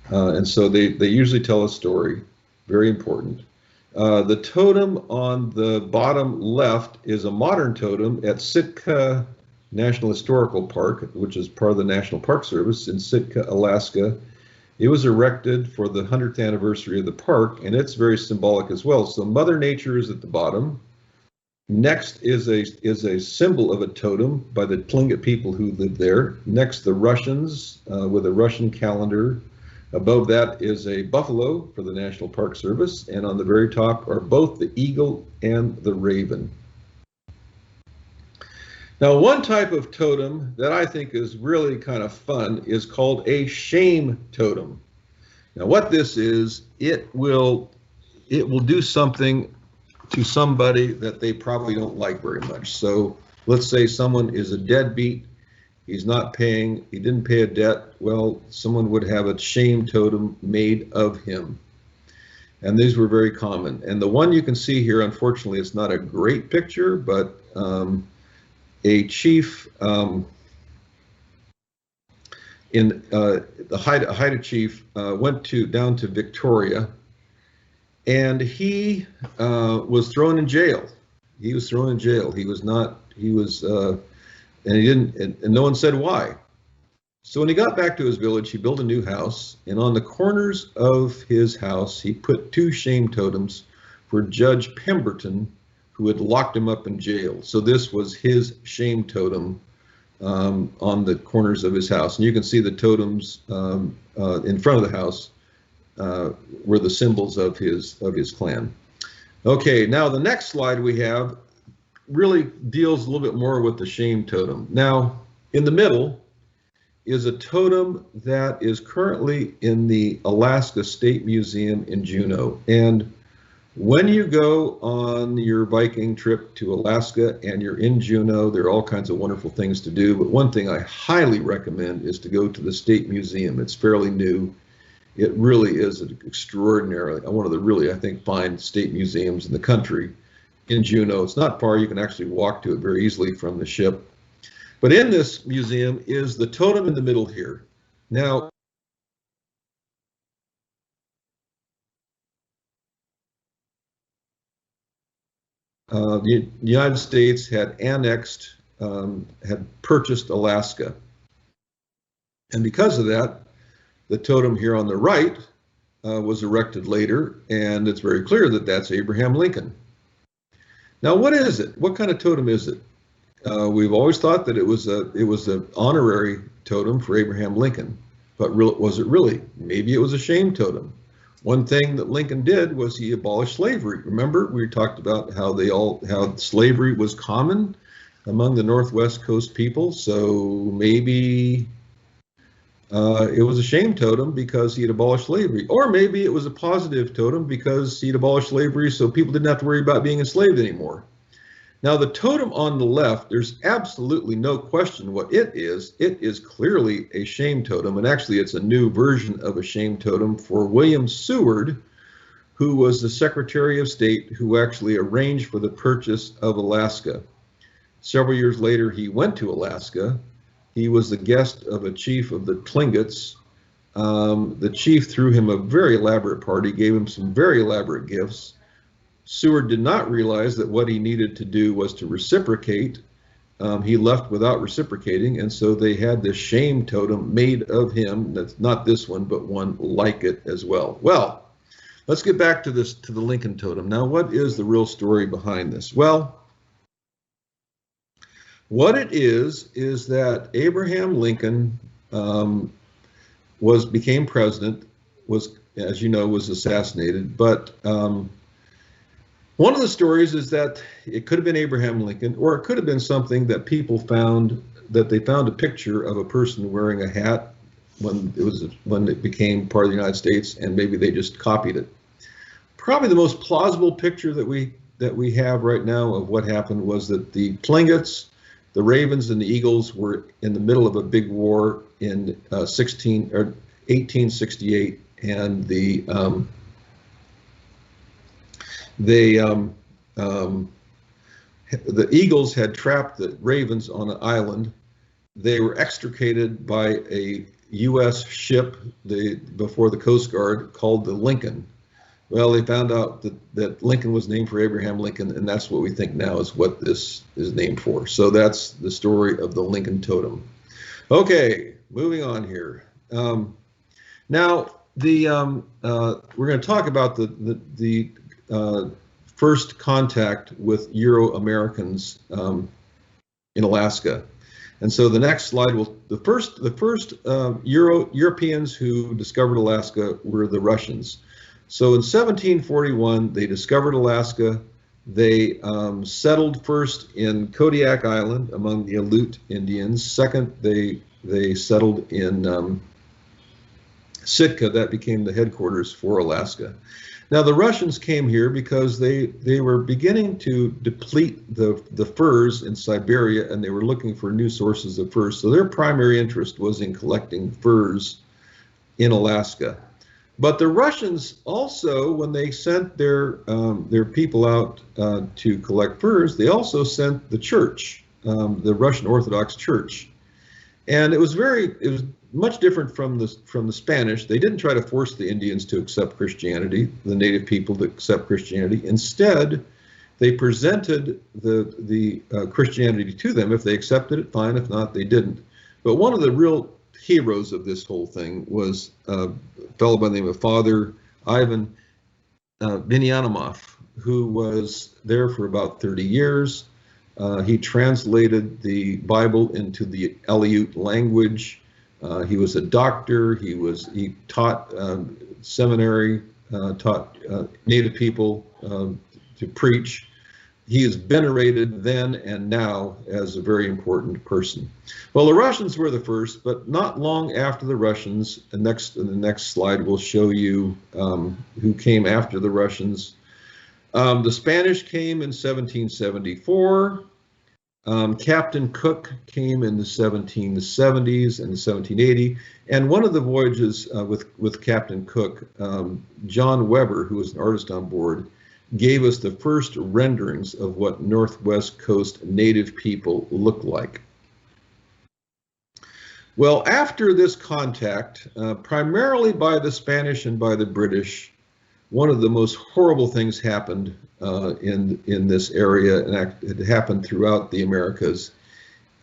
And so they usually tell a story, very important. The totem on the bottom left is a modern totem at Sitka National Historical Park, which is part of the National Park Service in Sitka, Alaska. It was erected for the 100th anniversary of the park, and it's very symbolic as well. So Mother Nature is at the bottom. Next is a symbol of a totem by the Tlingit people who lived there. Next, the Russians with a Russian calendar. Above that is a buffalo for the National Park Service, and on the very top are both the eagle and the raven. Now, one type of totem that I think is really kind of fun is called a shame totem. Now, what this is, it will do something to somebody that they probably don't like very much. So let's say someone is a deadbeat. He's not paying, he didn't pay a debt. Well, someone would have a shame totem made of him. And these were very common. And the one you can see here, unfortunately, it's not a great picture, but a chief the Haida chief went down to Victoria, and he was thrown in jail. He was thrown in jail. He was not, he was, and he didn't, and no one said why. So when he got back to his village, he built a new house, and on the corners of his house, he put two shame totems for Judge Pemberton, who had locked him up in jail. So this was his shame totem on the corners of his house. And you can see the totems in front of the house were the symbols of his clan. Okay, now the next slide we have really deals a little bit more with the shame totem. Now, in the middle is a totem that is currently in the Alaska State Museum in Juneau. And when you go on your Viking trip to Alaska and you're in Juneau, there are all kinds of wonderful things to do. But one thing I highly recommend is to go to the State Museum. It's fairly new. It really is an extraordinary, one of the really, I think, fine state museums in the country in Juneau. It's not far. You can actually walk to it very easily from the ship. But in this museum is the totem in the middle here. Now, the United States had annexed, had purchased Alaska. And because of that, the totem here on the right was erected later, and it's very clear that that's Abraham Lincoln. Now, what is it? What kind of totem is it? We've always thought that it was an honorary totem for Abraham Lincoln, but was it really? Maybe it was a shame totem. One thing that Lincoln did was he abolished slavery. Remember, we talked about how slavery was common among the Northwest Coast people. So maybe it was a shame totem because he had abolished slavery, or maybe it was a positive totem because he'd abolished slavery, so people didn't have to worry about being enslaved anymore. Now, the totem on the left, there's absolutely no question what it is. It is clearly a shame totem, and actually it's a new version of a shame totem for William Seward, who was the Secretary of State who actually arranged for the purchase of Alaska. Several years later, he went to Alaska. He was the guest of a chief of the Tlingits. The chief threw him a very elaborate party, gave him some very elaborate gifts. Seward did not realize that what he needed to do was to reciprocate. He left without reciprocating, and so they had this shame totem made of him. That's not this one, but one like it as well. Well, let's get back to the Lincoln totem. Now, what is the real story behind this? Well, what it is that Abraham Lincoln became president, was, as you know, was assassinated, but one of the stories is that it could have been Abraham Lincoln, or it could have been something that people found, that they found a picture of a person wearing a hat when it became part of the United States, and maybe they just copied it. Probably the most plausible picture that we have right now of what happened was that the Tlingits, the Ravens, and the Eagles were in the middle of a big war in 1868, and the Eagles had trapped the Ravens on an island. They were extricated by a U.S. ship before the Coast Guard called the Lincoln. Well, they found out that Lincoln was named for Abraham Lincoln, and that's what we think now is what this is named for. So that's the story of the Lincoln totem. Okay, moving on here. Now, we're going to talk about the first contact with Euro-Americans in Alaska. And so the next slide will, the first Europeans who discovered Alaska were the Russians. So in 1741, they discovered Alaska. They settled first in Kodiak Island among the Aleut Indians. Second, they settled in Sitka. That became the headquarters for Alaska. Now, the Russians came here because they were beginning to deplete the furs in Siberia, and they were looking for new sources of furs. So their primary interest was in collecting furs in Alaska. But the Russians also, when they sent their people out to collect furs, they also sent the church, the Russian Orthodox Church, and it was much different from the Spanish. They didn't try to force the Indians to accept Christianity, the native people to accept Christianity. Instead, they presented the Christianity to them. If they accepted it, fine. If not, they didn't. But one of the real heroes of this whole thing was a fellow by the name of Father Ivan Venianomov, who was there for about 30 years. He translated the Bible into the Aleut language. He was a doctor. He taught seminary, taught Native people to preach. He is venerated then and now as a very important person. Well, the Russians were the first, but not long after the Russians. In the next slide, we'll show you who came after the Russians. The Spanish came in 1774. Captain Cook came in the 1770s and the 1780. And one of the voyages with Captain Cook, John Weber, who was an artist on board, gave us the first renderings of what Northwest Coast Native people look like. Well, after this contact, primarily by the Spanish and by the British, one of the most horrible things happened in this area, and it happened throughout the Americas,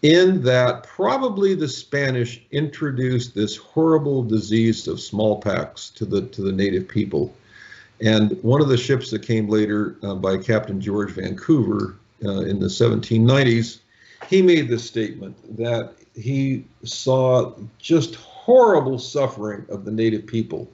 in that probably the Spanish introduced this horrible disease of smallpox to the native people. And one of the ships that came later by Captain George Vancouver in the 1790s, he made this statement that he saw just horrible suffering of the native people.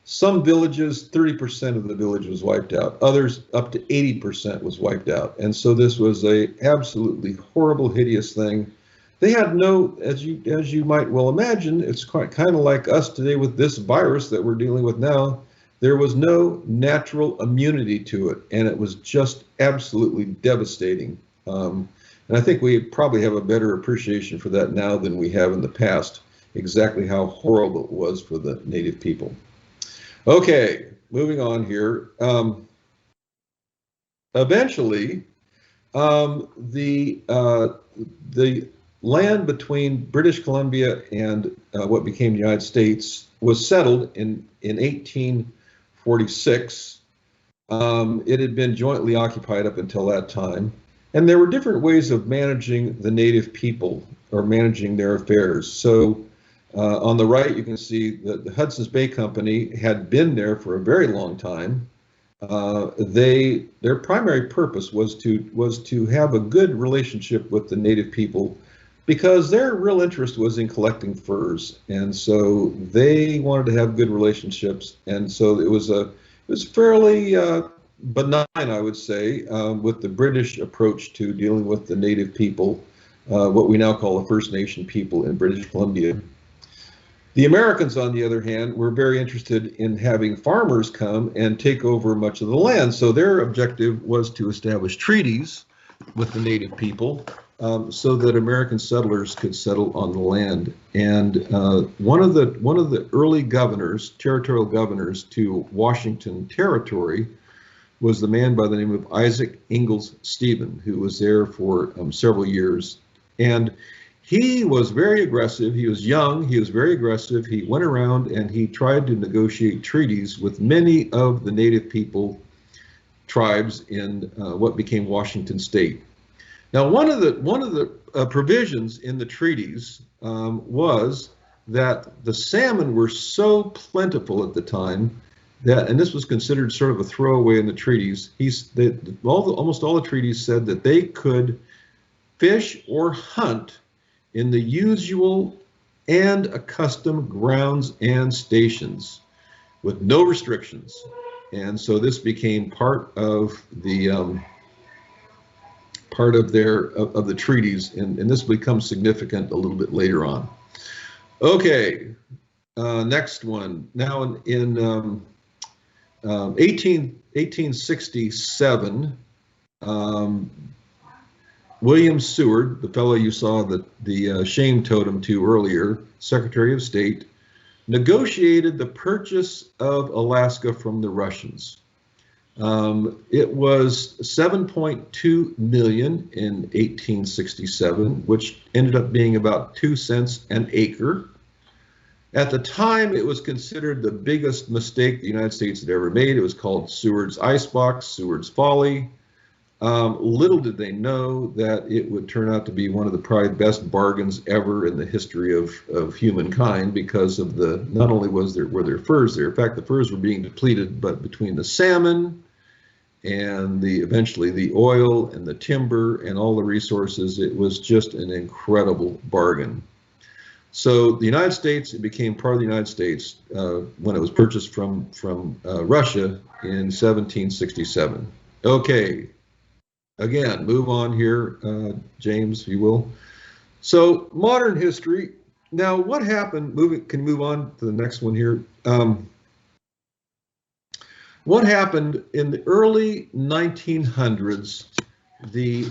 Some villages, 30% of the village was wiped out. Others, up to 80% was wiped out. And so this was a absolutely horrible, hideous thing. They had no, as you might well imagine, it's kind of like us today with this virus that we're dealing with now. There was no natural immunity to it, and it was just absolutely devastating. And I think we probably have a better appreciation for that now than we have in the past, exactly how horrible it was for the native people. Okay, moving on here. Eventually, the land between British Columbia and what became the United States was settled in 1846. It had been jointly occupied up until that time. And there were different ways of managing the native people or managing their affairs. So on the right, you can see that the Hudson's Bay Company had been there for a very long time. Their primary purpose was to have a good relationship with the native people, because their real interest was in collecting furs, and so they wanted to have good relationships. And so it was fairly benign, I would say, with the British approach to dealing with the native people, what we now call the First Nation people in British Columbia. The Americans, on the other hand, were very interested in having farmers come and take over much of the land. So their objective was to establish treaties with the native people so that American settlers could settle on the land. And one of the early governors, territorial governors to Washington Territory, was the man by the name of Isaac Ingalls Stephen, who was there for several years. And he was very aggressive. He was young. He was very aggressive. He went around and he tried to negotiate treaties with many of the native people tribes in what became Washington State. Now, one of the provisions in the treaties was that the salmon were so plentiful at the time that, and this was considered sort of a throwaway in the treaties. Almost all the treaties said that they could fish or hunt in the usual and accustomed grounds and stations with no restrictions. And so this became part of the treaties, and this becomes significant a little bit later on. Okay, next one. Now in 1867, William Seward, the fellow you saw the shame totem to earlier, Secretary of State, negotiated the purchase of Alaska from the Russians. It was $7.2 million in 1867, which ended up being about 2 cents an acre. At the time, it was considered the biggest mistake the United States had ever made. It was called Seward's Icebox, Seward's Folly. Little did they know that it would turn out to be one of the probably best bargains ever in the history of humankind, because of the, not only were there furs there, in fact the furs were being depleted, but between the salmon and eventually the oil and the timber and all the resources, it was just an incredible bargain. So the United States, it became part of the United States when it was purchased from Russia in 1767. Okay, again, move on here, James, if you will. So modern history. Now, what happened? Can move on to the next one here. What happened in the early 1900s? The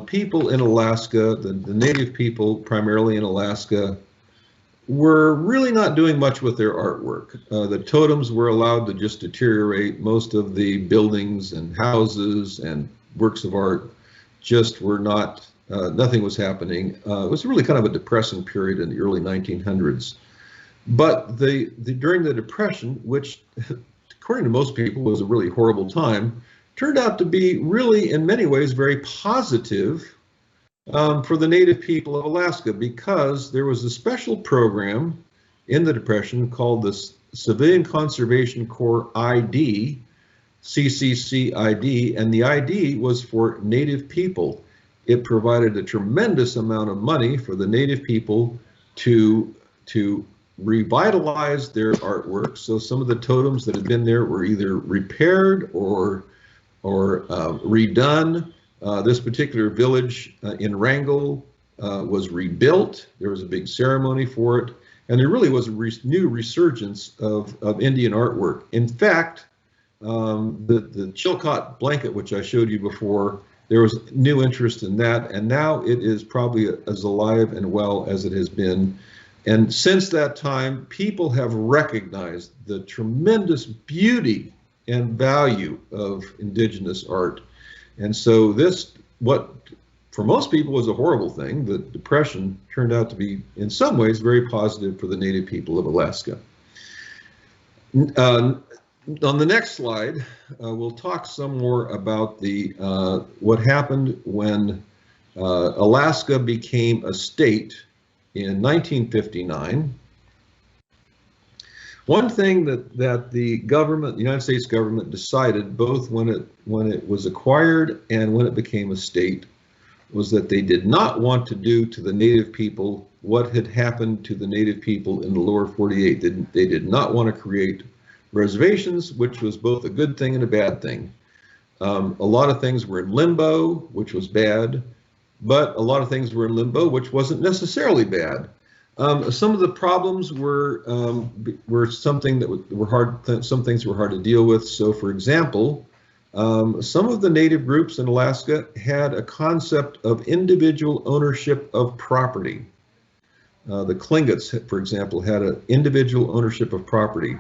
people in Alaska, the native people primarily in Alaska, were really not doing much with their artwork. The totems were allowed to just deteriorate. Most of the buildings and houses and works of art just were not, nothing was happening. It was really kind of a depressing period in the early 1900s. But during the Depression, which according to most people was a really horrible time, turned out to be really in many ways very positive for the native people of Alaska, because there was a special program in the Depression called the Civilian Conservation Corps ID, CCC ID, and the ID was for native people. It provided a tremendous amount of money for the native people to revitalize their artwork. So some of the totems that had been there were either repaired or redone. This particular village in Wrangell was rebuilt. There was a big ceremony for it, and there really was a new resurgence of Indian artwork. In fact, the Chilcot blanket, which I showed you before, there was new interest in that, and now it is probably as alive and well as it has been. And since that time, people have recognized the tremendous beauty and value of indigenous art. And so this, what for most people was a horrible thing, the Depression, turned out to be in some ways very positive for the native people of Alaska. On the next slide, we'll talk some more about what happened when Alaska became a state in 1959. One thing that the government, the United States government, decided both when it was acquired and when it became a state, was that they did not want to do to the native people what had happened to the native people in the lower 48. They did not want to create reservations, which was both a good thing and a bad thing. A lot of things were in limbo, which was bad, but a lot of things were in limbo, which wasn't necessarily bad. Some of the problems were something that were hard. Some things were hard to deal with. So, for example, some of the native groups in Alaska had a concept of individual ownership of property. The Tlingits, for example, had an individual ownership of property.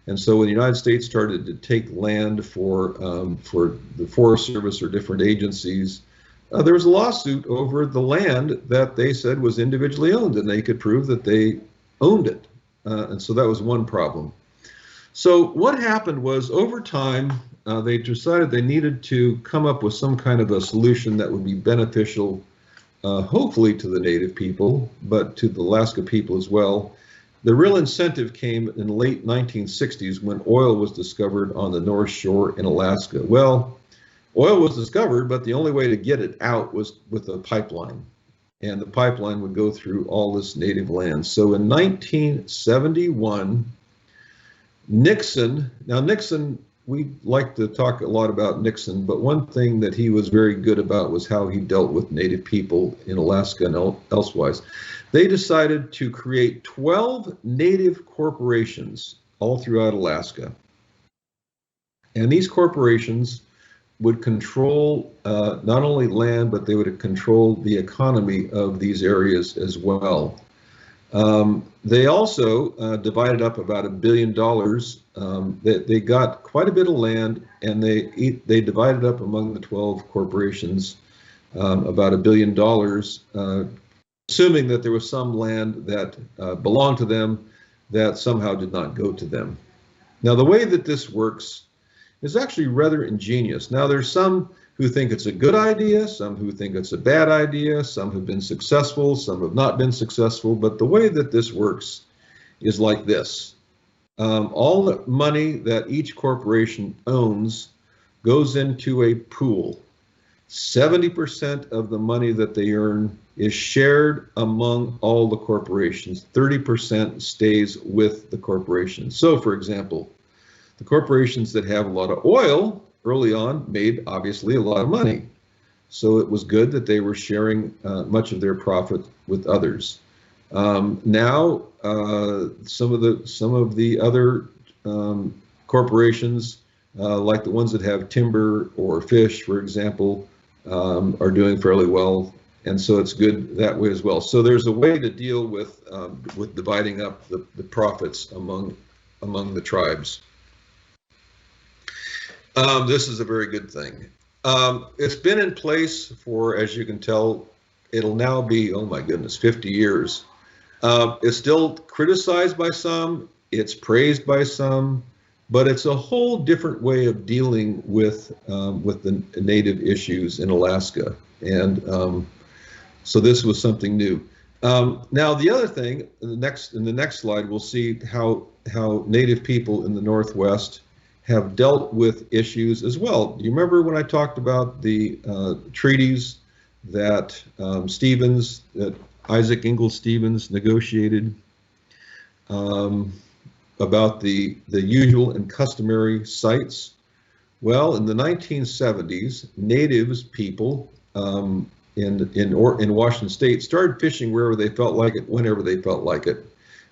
And so when the United States started to take land for the Forest Service or different agencies, there was a lawsuit over the land that they said was individually owned, and they could prove that they owned it. And so that was one problem. So what happened was, over time, they decided they needed to come up with some kind of a solution that would be beneficial, hopefully to the native people, but to the Alaska people as well. The real incentive came in the late 1960s when oil was discovered on the North Shore in Alaska. Well, oil was discovered, but the only way to get it out was with a pipeline. And the pipeline would go through all this native land. So in 1971, Nixon, we like to talk a lot about Nixon, but one thing that he was very good about was how he dealt with native people in Alaska and elsewise. They decided to create 12 native corporations all throughout Alaska. And these corporations would control not only land, but they would control the economy of these areas as well. They also divided up about $1 billion. They got quite a bit of land, and they divided up among the 12 corporations about $1 billion, assuming that there was some land that belonged to them that somehow did not go to them. Now, the way that this works is actually rather ingenious. Now, there's some who think it's a good idea, some who think it's a bad idea, some have been successful, some have not been successful. But the way that this works is like this. All the money that each corporation owns goes into a pool. 70% of the money that they earn is shared among all the corporations. 30% stays with the corporations. So, for example, the corporations that have a lot of oil early on made obviously a lot of money. So it was good that they were sharing much of their profit with others. Now, some of the other corporations, like the ones that have timber or fish, for example, are doing fairly well, and so it's good that way as well. So there's a way to deal with dividing up the profits among the tribes. This is a very good thing. It's been in place for, as you can tell, it'll now be, oh my goodness, 50 years. It's still criticized by some, it's praised by some, but it's a whole different way of dealing with the native issues in Alaska. And so this was something new. Now the other thing, in the next slide, we'll see how native people in the Northwest have dealt with issues as well. You remember when I talked about the treaties that Isaac Ingalls Stevens negotiated about the usual and customary sites? Well, in the 1970s, natives people in Washington State started fishing wherever they felt like it, whenever they felt like it.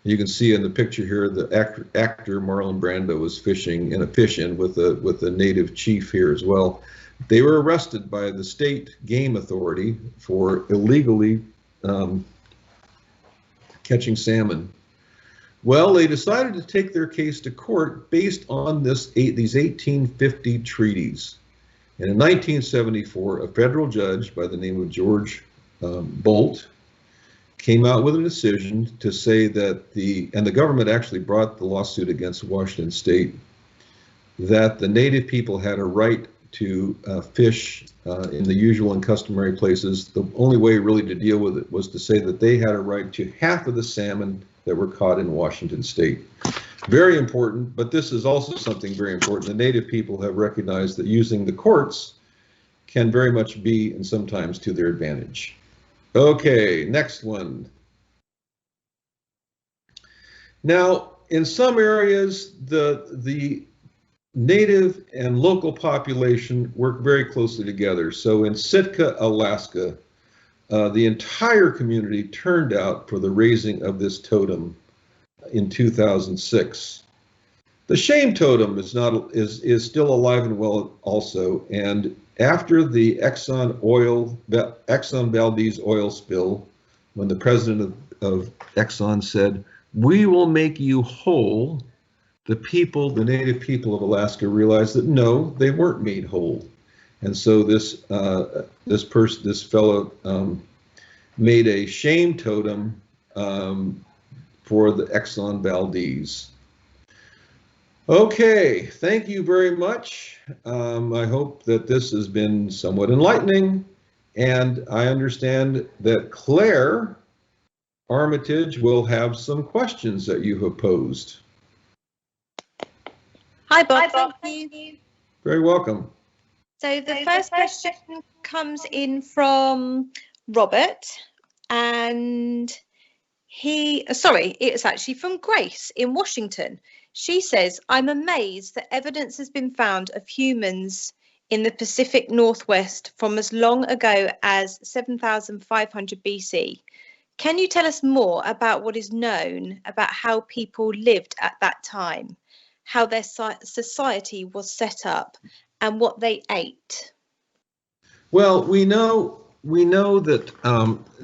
You can see in the picture here the actor Marlon Brando was fishing in a fish-in with a native chief here as well. They were arrested by the state game authority for illegally catching salmon. Well, they decided to take their case to court based on these 1850 treaties. And in 1974, a federal judge by the name of George Bolt came out with a decision to say that and the government actually brought the lawsuit against Washington State, that the native people had a right to fish in the usual and customary places. The only way really to deal with it was to say that they had a right to half of the salmon that were caught in Washington State. Very important, but this is also something very important. The native people have recognized that using the courts can very much be, and sometimes to their advantage. Okay, next one. Now, in some areas, the native and local population work very closely together. So in Sitka, Alaska, the entire community turned out for the raising of this totem in 2006. The shame totem is still alive and well also, and after the Exxon Valdez oil spill, when the president of Exxon said, "We will make you whole," the native people of Alaska realized that no, they weren't made whole. And so this fellow made a shame totem for the Exxon Valdez. Okay, thank you very much. I hope that this has been somewhat enlightening, and I understand that Claire Armitage will have some questions that you have posed. Hi, Bob. Thank you. Very welcome. So the first question comes in from Robert, and it's actually from Grace in Washington. She says, "I'm amazed that evidence has been found of humans in the Pacific Northwest from as long ago as 7,500 BC. Can you tell us more about what is known about how people lived at that time, how their society was set up, and what they ate?" Well, we know that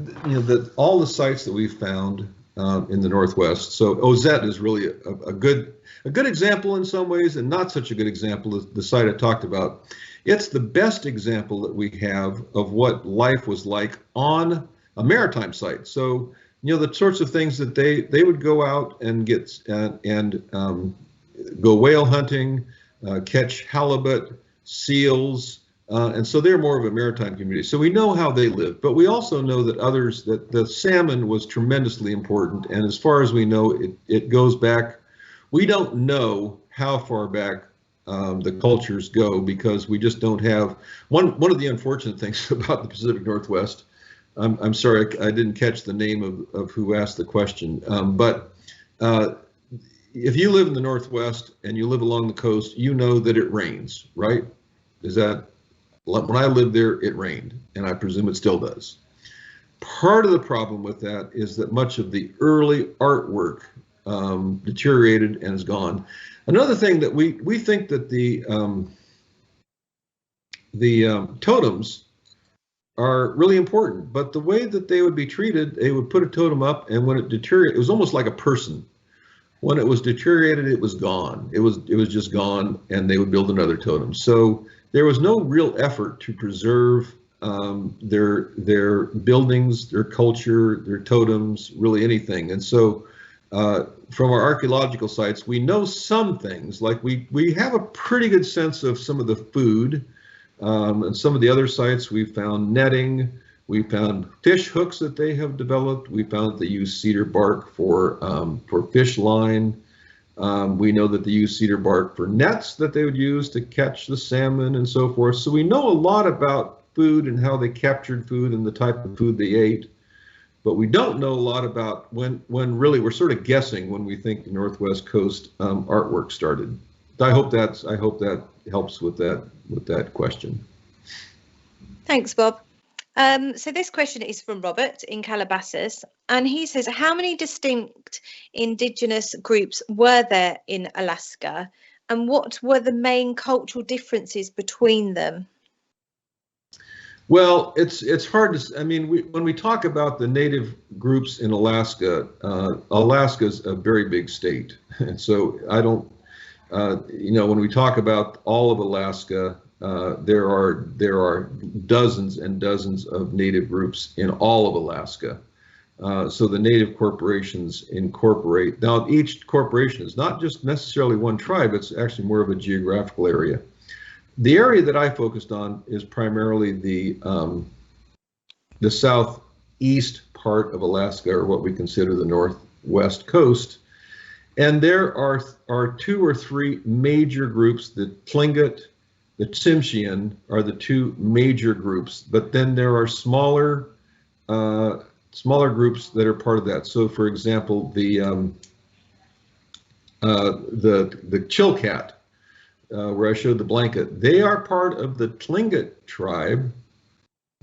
that all the sites that we found in the Northwest. So Ozette is really a good example in some ways, and not such a good example as the site I talked about. It's the best example that we have of what life was like on a maritime site. So the sorts of things that they would go out and get go whale hunting, catch halibut, seals, And so they're more of a maritime community. So we know how they live, but we also know that others, that the salmon was tremendously important. And as far as we know, it goes back. We don't know how far back the cultures go because we just don't have one of the unfortunate things about the Pacific Northwest. I'm sorry, I didn't catch the name of who asked the question, but if you live in the Northwest and you live along the coast, you know that it rains, right? Is that, when I lived there, it rained, and I presume it still does. Part of the problem with that is that much of the early artwork deteriorated and is gone. Another thing that we think that the totems are really important, but the way that they would be treated, they would put a totem up, and when it deteriorated, it was almost like a person. When it was deteriorated, it was gone. It was just gone, and they would build another totem. So there was no real effort to preserve their buildings, their culture, their totems, really anything. And so from our archaeological sites, we know some things, like we have a pretty good sense of some of the food. And some of the other sites, we found netting, we found fish hooks that they have developed. We found that they use cedar bark for fish line. We know that they use cedar bark for nets that they would use to catch the salmon and so forth. So we know a lot about food and how they captured food and the type of food they ate. But we don't know a lot about when really we're sort of guessing when we think the Northwest Coast artwork started. I hope that helps with that question. Thanks, Bob. So this question is from Robert in Calabasas, and he says, how many distinct indigenous groups were there in Alaska, and what were the main cultural differences between them? Well, it's hard to, I mean, when we talk about the native groups in Alaska, Alaska's a very big state. And so I don't, when we talk about all of Alaska, there are dozens and dozens of native groups in all of Alaska. So the native corporations incorporate. Now, each corporation is not just necessarily one tribe, it's actually more of a geographical area. The area that I focused on is primarily the southeast part of Alaska, or what we consider the northwest coast. And there are two or three major groups. The Tlingit, the Tsimshian are the two major groups, but then there are smaller groups that are part of that. So, for example, the Chilkat, where I showed the blanket, they are part of the Tlingit tribe,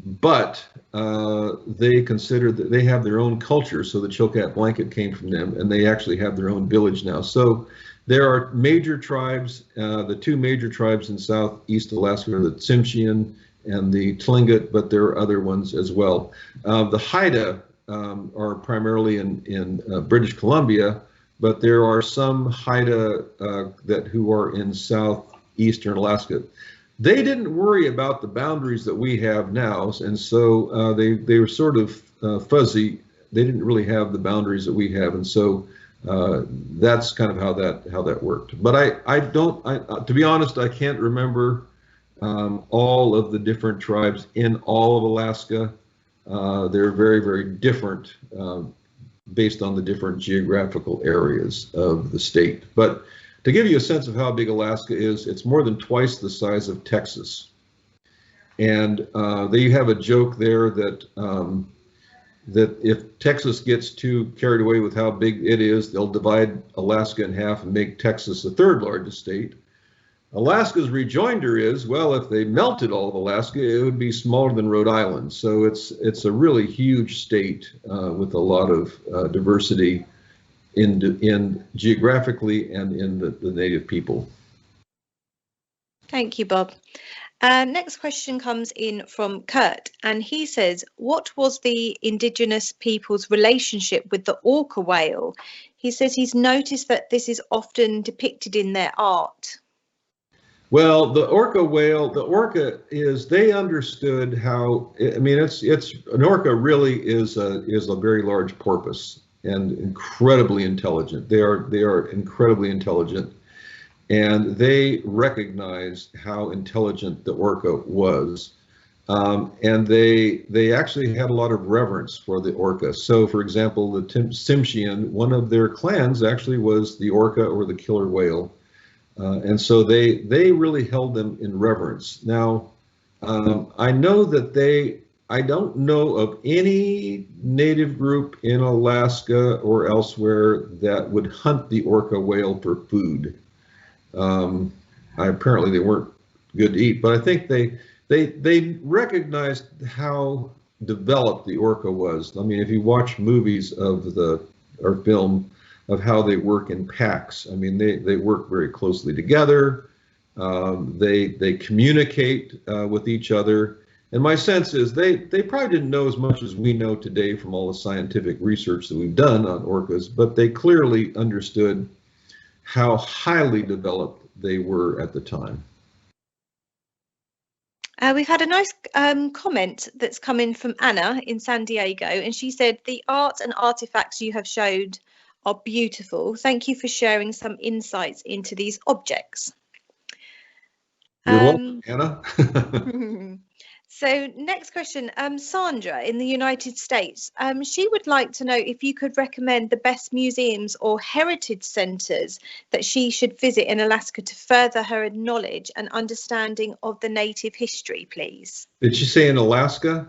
but they consider that they have their own culture. So the Chilkat blanket came from them, and they actually have their own village now. So there are major tribes. The two major tribes in southeast Alaska are the Tsimshian and the Tlingit, but there are other ones as well. The Haida are primarily in British Columbia, but there are some Haida who are in southeastern Alaska. They didn't worry about the boundaries that we have now, and so they were sort of fuzzy. They didn't really have the boundaries that we have, and so that's kind of how that worked. But to be honest, I can't remember all of the different tribes in all of Alaska. They're very, very different based on the different geographical areas of the state. But to give you a sense of how big Alaska is, it's more than twice the size of Texas. And they have a joke there that if Texas gets too carried away with how big it is, they'll divide Alaska in half and make Texas the third largest state. Alaska's rejoinder is, well, if they melted all of Alaska, it would be smaller than Rhode Island. So it's a really huge state with a lot of diversity in geographically and in the native people. Thank you, Bob. Next question comes in from Kurt, and he says, what was the Indigenous people's relationship with the orca whale? He says he's noticed that this is often depicted in their art. Well, the orca whale, they understood how, I mean, an orca really is a very large porpoise and incredibly intelligent. They are incredibly intelligent. and they recognized how intelligent the orca was. And they actually had a lot of reverence for the orca. So, for example, the Tsimshian, one of their clans actually was the orca or the killer whale. And so they really held them in reverence. Now, I know that I don't know of any native group in Alaska or elsewhere that would hunt the orca whale for food. Apparently they weren't good to eat, but I think they recognized how developed the orca was. I mean, if you watch movies or film of how they work in packs, I mean, they work very closely together. They communicate with each other. And my sense is they probably didn't know as much as we know today from all the scientific research that we've done on orcas, but they clearly understood how highly developed they were at the time. We've had a nice comment that's come in from Anna in San Diego, and she said, the art and artifacts you have showed are beautiful. Thank you for sharing some insights into these objects. You're welcome, Anna. So next question, Sandra in the United States. She would like to know if you could recommend the best museums or heritage centres that she should visit in Alaska to further her knowledge and understanding of the native history, please. Did she say in Alaska?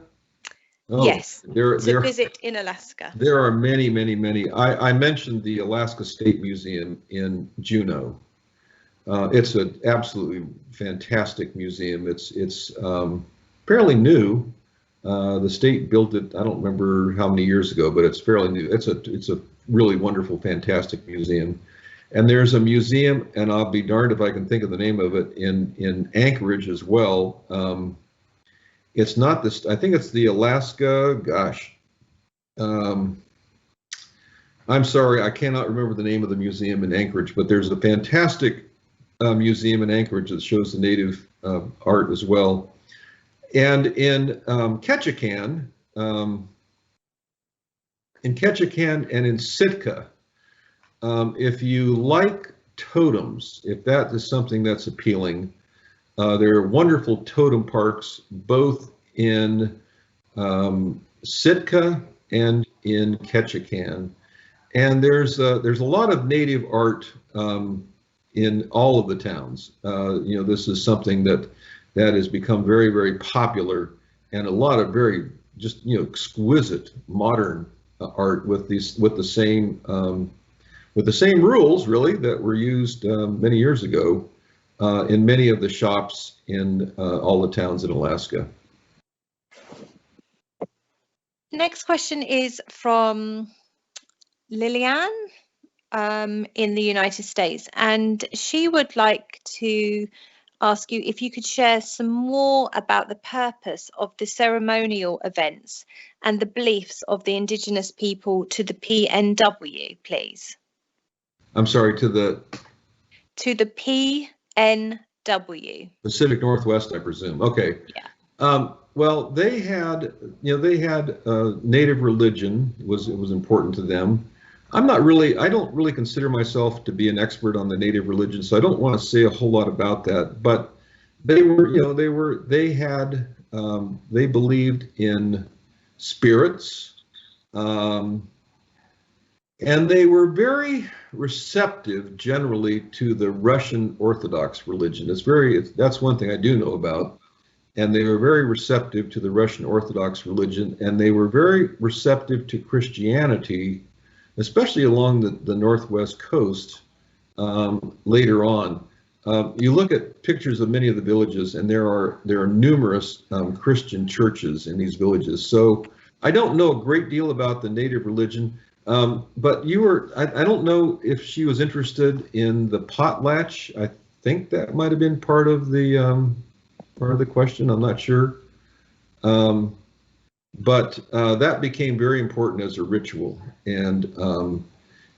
Oh, yes, visit in Alaska. There are many, many, many. I mentioned the Alaska State Museum in Juneau. It's an absolutely fantastic museum. It's fairly new. The state built it, I don't remember how many years ago, but it's fairly new. It's a really wonderful, fantastic museum. And there's a museum, and I'll be darned if I can think of the name of it, in Anchorage as well. It's not this, I think it's the Alaska, gosh. I'm sorry, I cannot remember the name of the museum in Anchorage, but there's a fantastic museum in Anchorage that shows the native art as well. And in Ketchikan and in Sitka, if you like totems, if that is something that's appealing, there are wonderful totem parks both in Sitka and in Ketchikan. And there's a lot of native art in all of the towns. This is something that has become very, very popular, and a lot of very just exquisite modern art with the same rules really that were used many years ago in many of the shops in all the towns in Alaska. Next question is from Lillian in the United States, and she would like to ask you if you could share some more about the purpose of the ceremonial events and the beliefs of the Indigenous people to the PNW, please. I'm sorry, to the PNW. Pacific Northwest, I presume. Okay. Yeah. Well, they had native religion was important to them. I don't really consider myself to be an expert on the native religion, so I don't want to say a whole lot about that. But they believed in spirits, and they were very receptive generally to the Russian Orthodox religion. That's one thing I do know about. And they were very receptive to the Russian Orthodox religion, and they were very receptive to Christianity, especially along the Northwest coast later on. You look at pictures of many of the villages, and there are numerous Christian churches in these villages. So I don't know a great deal about the native religion, but I don't know if she was interested in the potlatch. I think that might have been part of the question. I'm not sure. But that became very important as a ritual, and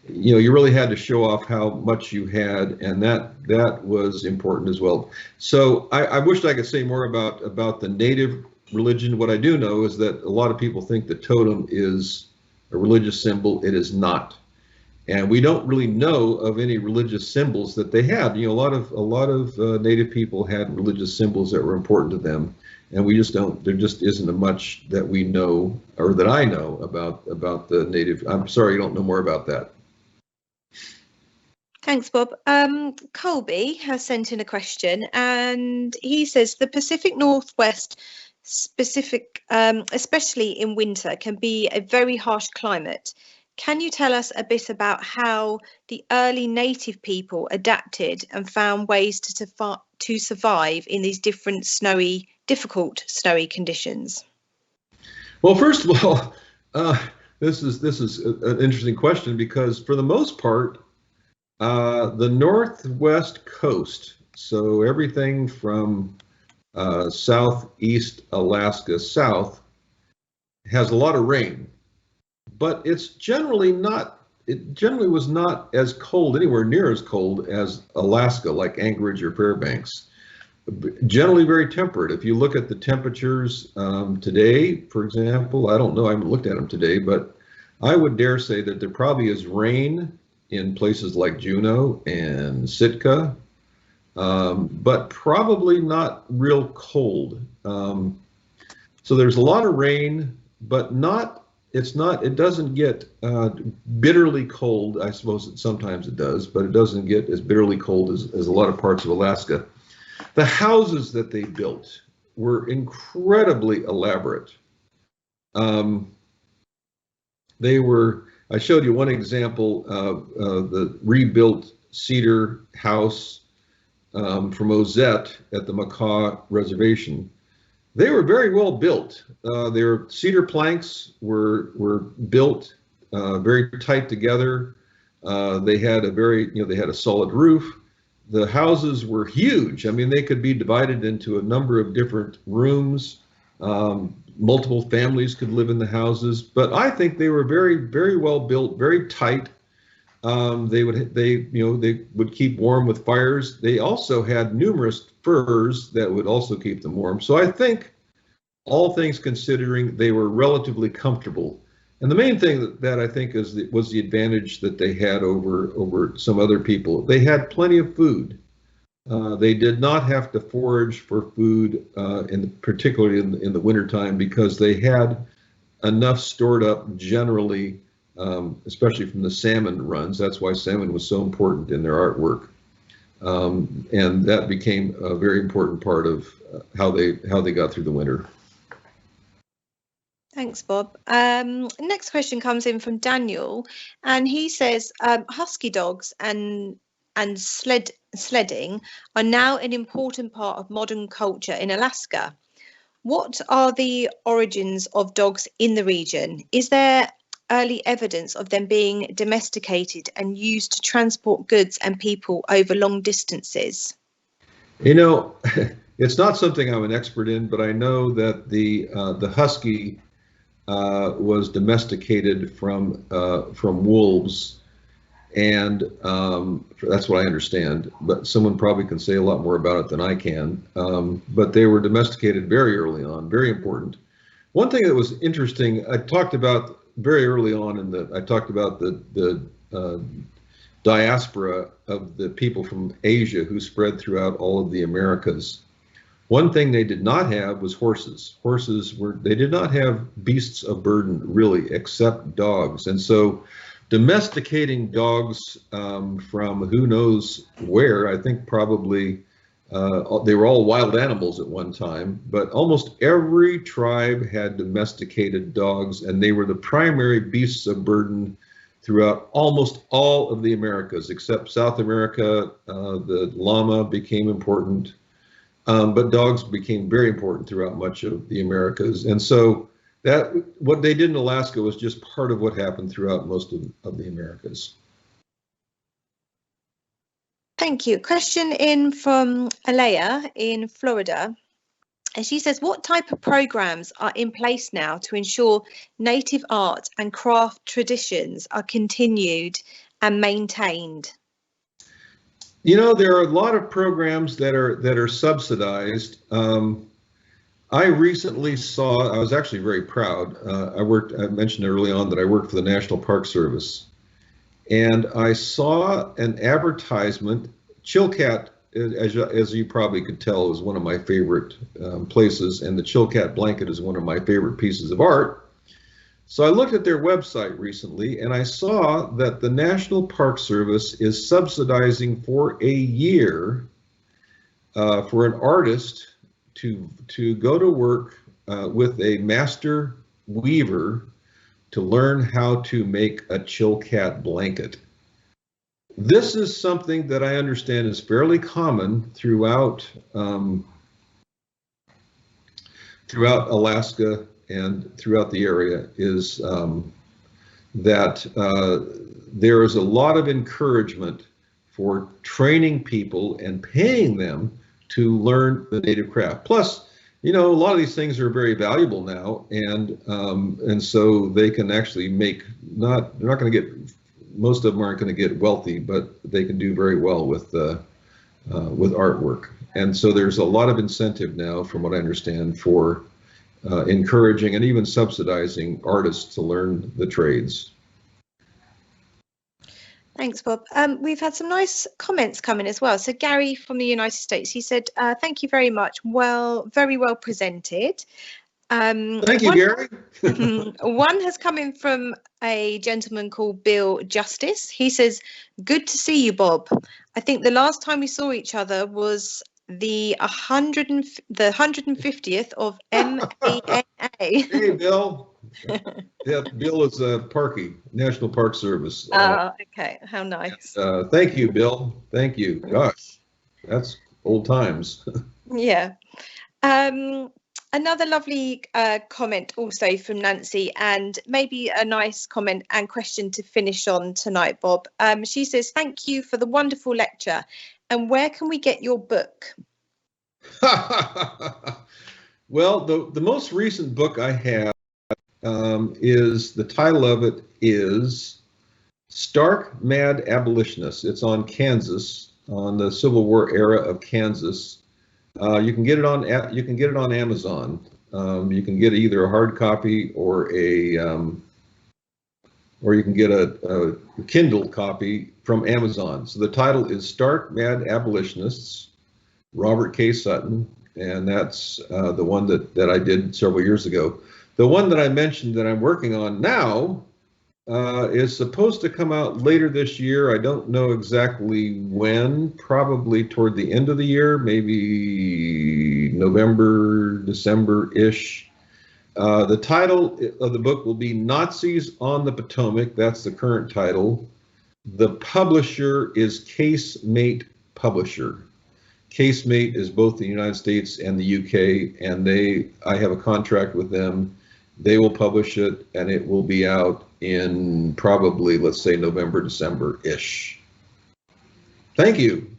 you really had to show off how much you had, and that was important as well. So I wished I could say more about the native religion. What I do know is that a lot of people think the totem is a religious symbol. It is not. And we don't really know of any religious symbols that they had. You know, a lot of Native people had religious symbols that were important to them, and we just don't. There just isn't much that we know, or that I know about the Native. I'm sorry, you don't know more about that. Thanks, Bob. Colby has sent in a question, and he says the Pacific Northwest, especially in winter, can be a very harsh climate. Can you tell us a bit about how the early native people adapted and found ways to survive in these difficult snowy conditions? Well, first of all, this is an interesting question, because for the most part, the Northwest coast, so everything from southeast Alaska south, has a lot of rain, but it's generally not. It generally was not as cold, anywhere near as cold as Alaska, like Anchorage or Fairbanks. Generally very temperate. If you look at the temperatures today, for example, I don't know, I haven't looked at them today, but I would dare say that there probably is rain in places like Juneau and Sitka, but probably not real cold. So there's a lot of rain, but it doesn't get bitterly cold. I suppose sometimes it does, but it doesn't get as bitterly cold as a lot of parts of Alaska. The houses that they built were incredibly elaborate. I showed you one example of the rebuilt cedar house from Ozette at the Macaw Reservation. They were very well built. Their cedar planks were built very tight together. They had a solid roof. The houses were huge. I mean, they could be divided into a number of different rooms. Multiple families could live in the houses, but I think they were very, very well built, very tight. They would keep warm with fires. They also had numerous furs that would also keep them warm. So I think, all things considering, they were relatively comfortable. And the main thing that I think was the advantage that they had over some other people. They had plenty of food. They did not have to forage for food, particularly in the wintertime, because they had enough stored up generally, especially from the salmon runs. That's why salmon was so important in their artwork. And that became a very important part of how they got through the winter. Thanks, Bob. Next question comes in from Daniel, and he says husky dogs and sledding are now an important part of modern culture in Alaska. What are the origins of dogs in the region? Is there early evidence of them being domesticated and used to transport goods and people over long distances? You know, it's not something I'm an expert in, but I know that the husky was domesticated from wolves, and that's what I understand. But someone probably can say a lot more about it than I can. But they were domesticated very early on, very important. One thing that was interesting, I talked about very early on I talked about the diaspora of the people from Asia who spread throughout all of the Americas. One thing they did not have was horses. They did not have beasts of burden, really, except dogs. And so domesticating dogs from who knows where, I think probably they were all wild animals at one time, but almost every tribe had domesticated dogs, and they were the primary beasts of burden throughout almost all of the Americas, except South America. The llama became important. But dogs became very important throughout much of the Americas. And so what they did in Alaska was just part of what happened throughout most of the Americas. Thank you. Question in from Alea in Florida. And she says, what type of programs are in place now to ensure native art and craft traditions are continued and maintained? You know, there are a lot of programs that are subsidized. I recently I was actually very proud. I mentioned early on that I worked for the National Park Service. and I saw an advertisement. Chilcat, as you probably could tell, is one of my favorite places, and the Chilcat blanket is one of my favorite pieces of art. So I looked at their website recently, and I saw that the National Park Service is subsidizing for a year for an artist to go to work with a master weaver to learn how to make a Chilcat blanket. This is something that I understand is fairly common throughout Alaska and throughout the area, is that there is a lot of encouragement for training people and paying them to learn the native craft. Plus, a lot of these things are very valuable now, and so they can actually make, they're not going to get, most of them aren't going to get wealthy, but they can do very well with artwork. And so there's a lot of incentive now, from what I understand, for encouraging and even subsidizing artists to learn the trades. Thanks, Bob. We've had some nice comments coming as well. So Gary from the United States, he said, thank you very much. Well, very well presented. Thank you, Gary. One has come in from a gentleman called Bill Justice. He says, good to see you, Bob. I think the last time we saw each other was the 150th of MANA. Hey, Bill. Yeah, Bill is Parky, National Park Service. Okay, how nice. Thank you, Bill. Thank you. Gosh, that's old times. Yeah. Another lovely comment also from Nancy, and maybe a nice comment and question to finish on tonight, Bob. She says, thank you for the wonderful lecture. And where can we get your book? Well, the most recent book I have is, the title of it is Stark Mad Abolitionists. It's on Kansas, on the Civil War era of Kansas. You can get it on Amazon. You can get either a hard copy or you can get a Kindle copy from Amazon. So the title is Stark Mad Abolitionists, Robert K. Sutton, and that's the one that I did several years ago. The one that I mentioned that I'm working on now is supposed to come out later this year. I don't know exactly when, probably toward the end of the year, maybe November, December-ish. The title of the book will be Nazis on the Potomac. That's the current title. The publisher is Casemate Publisher. Casemate is both the United States and the UK, and I have a contract with them. They will publish it, and it will be out in probably, let's say, November, December-ish. Thank you.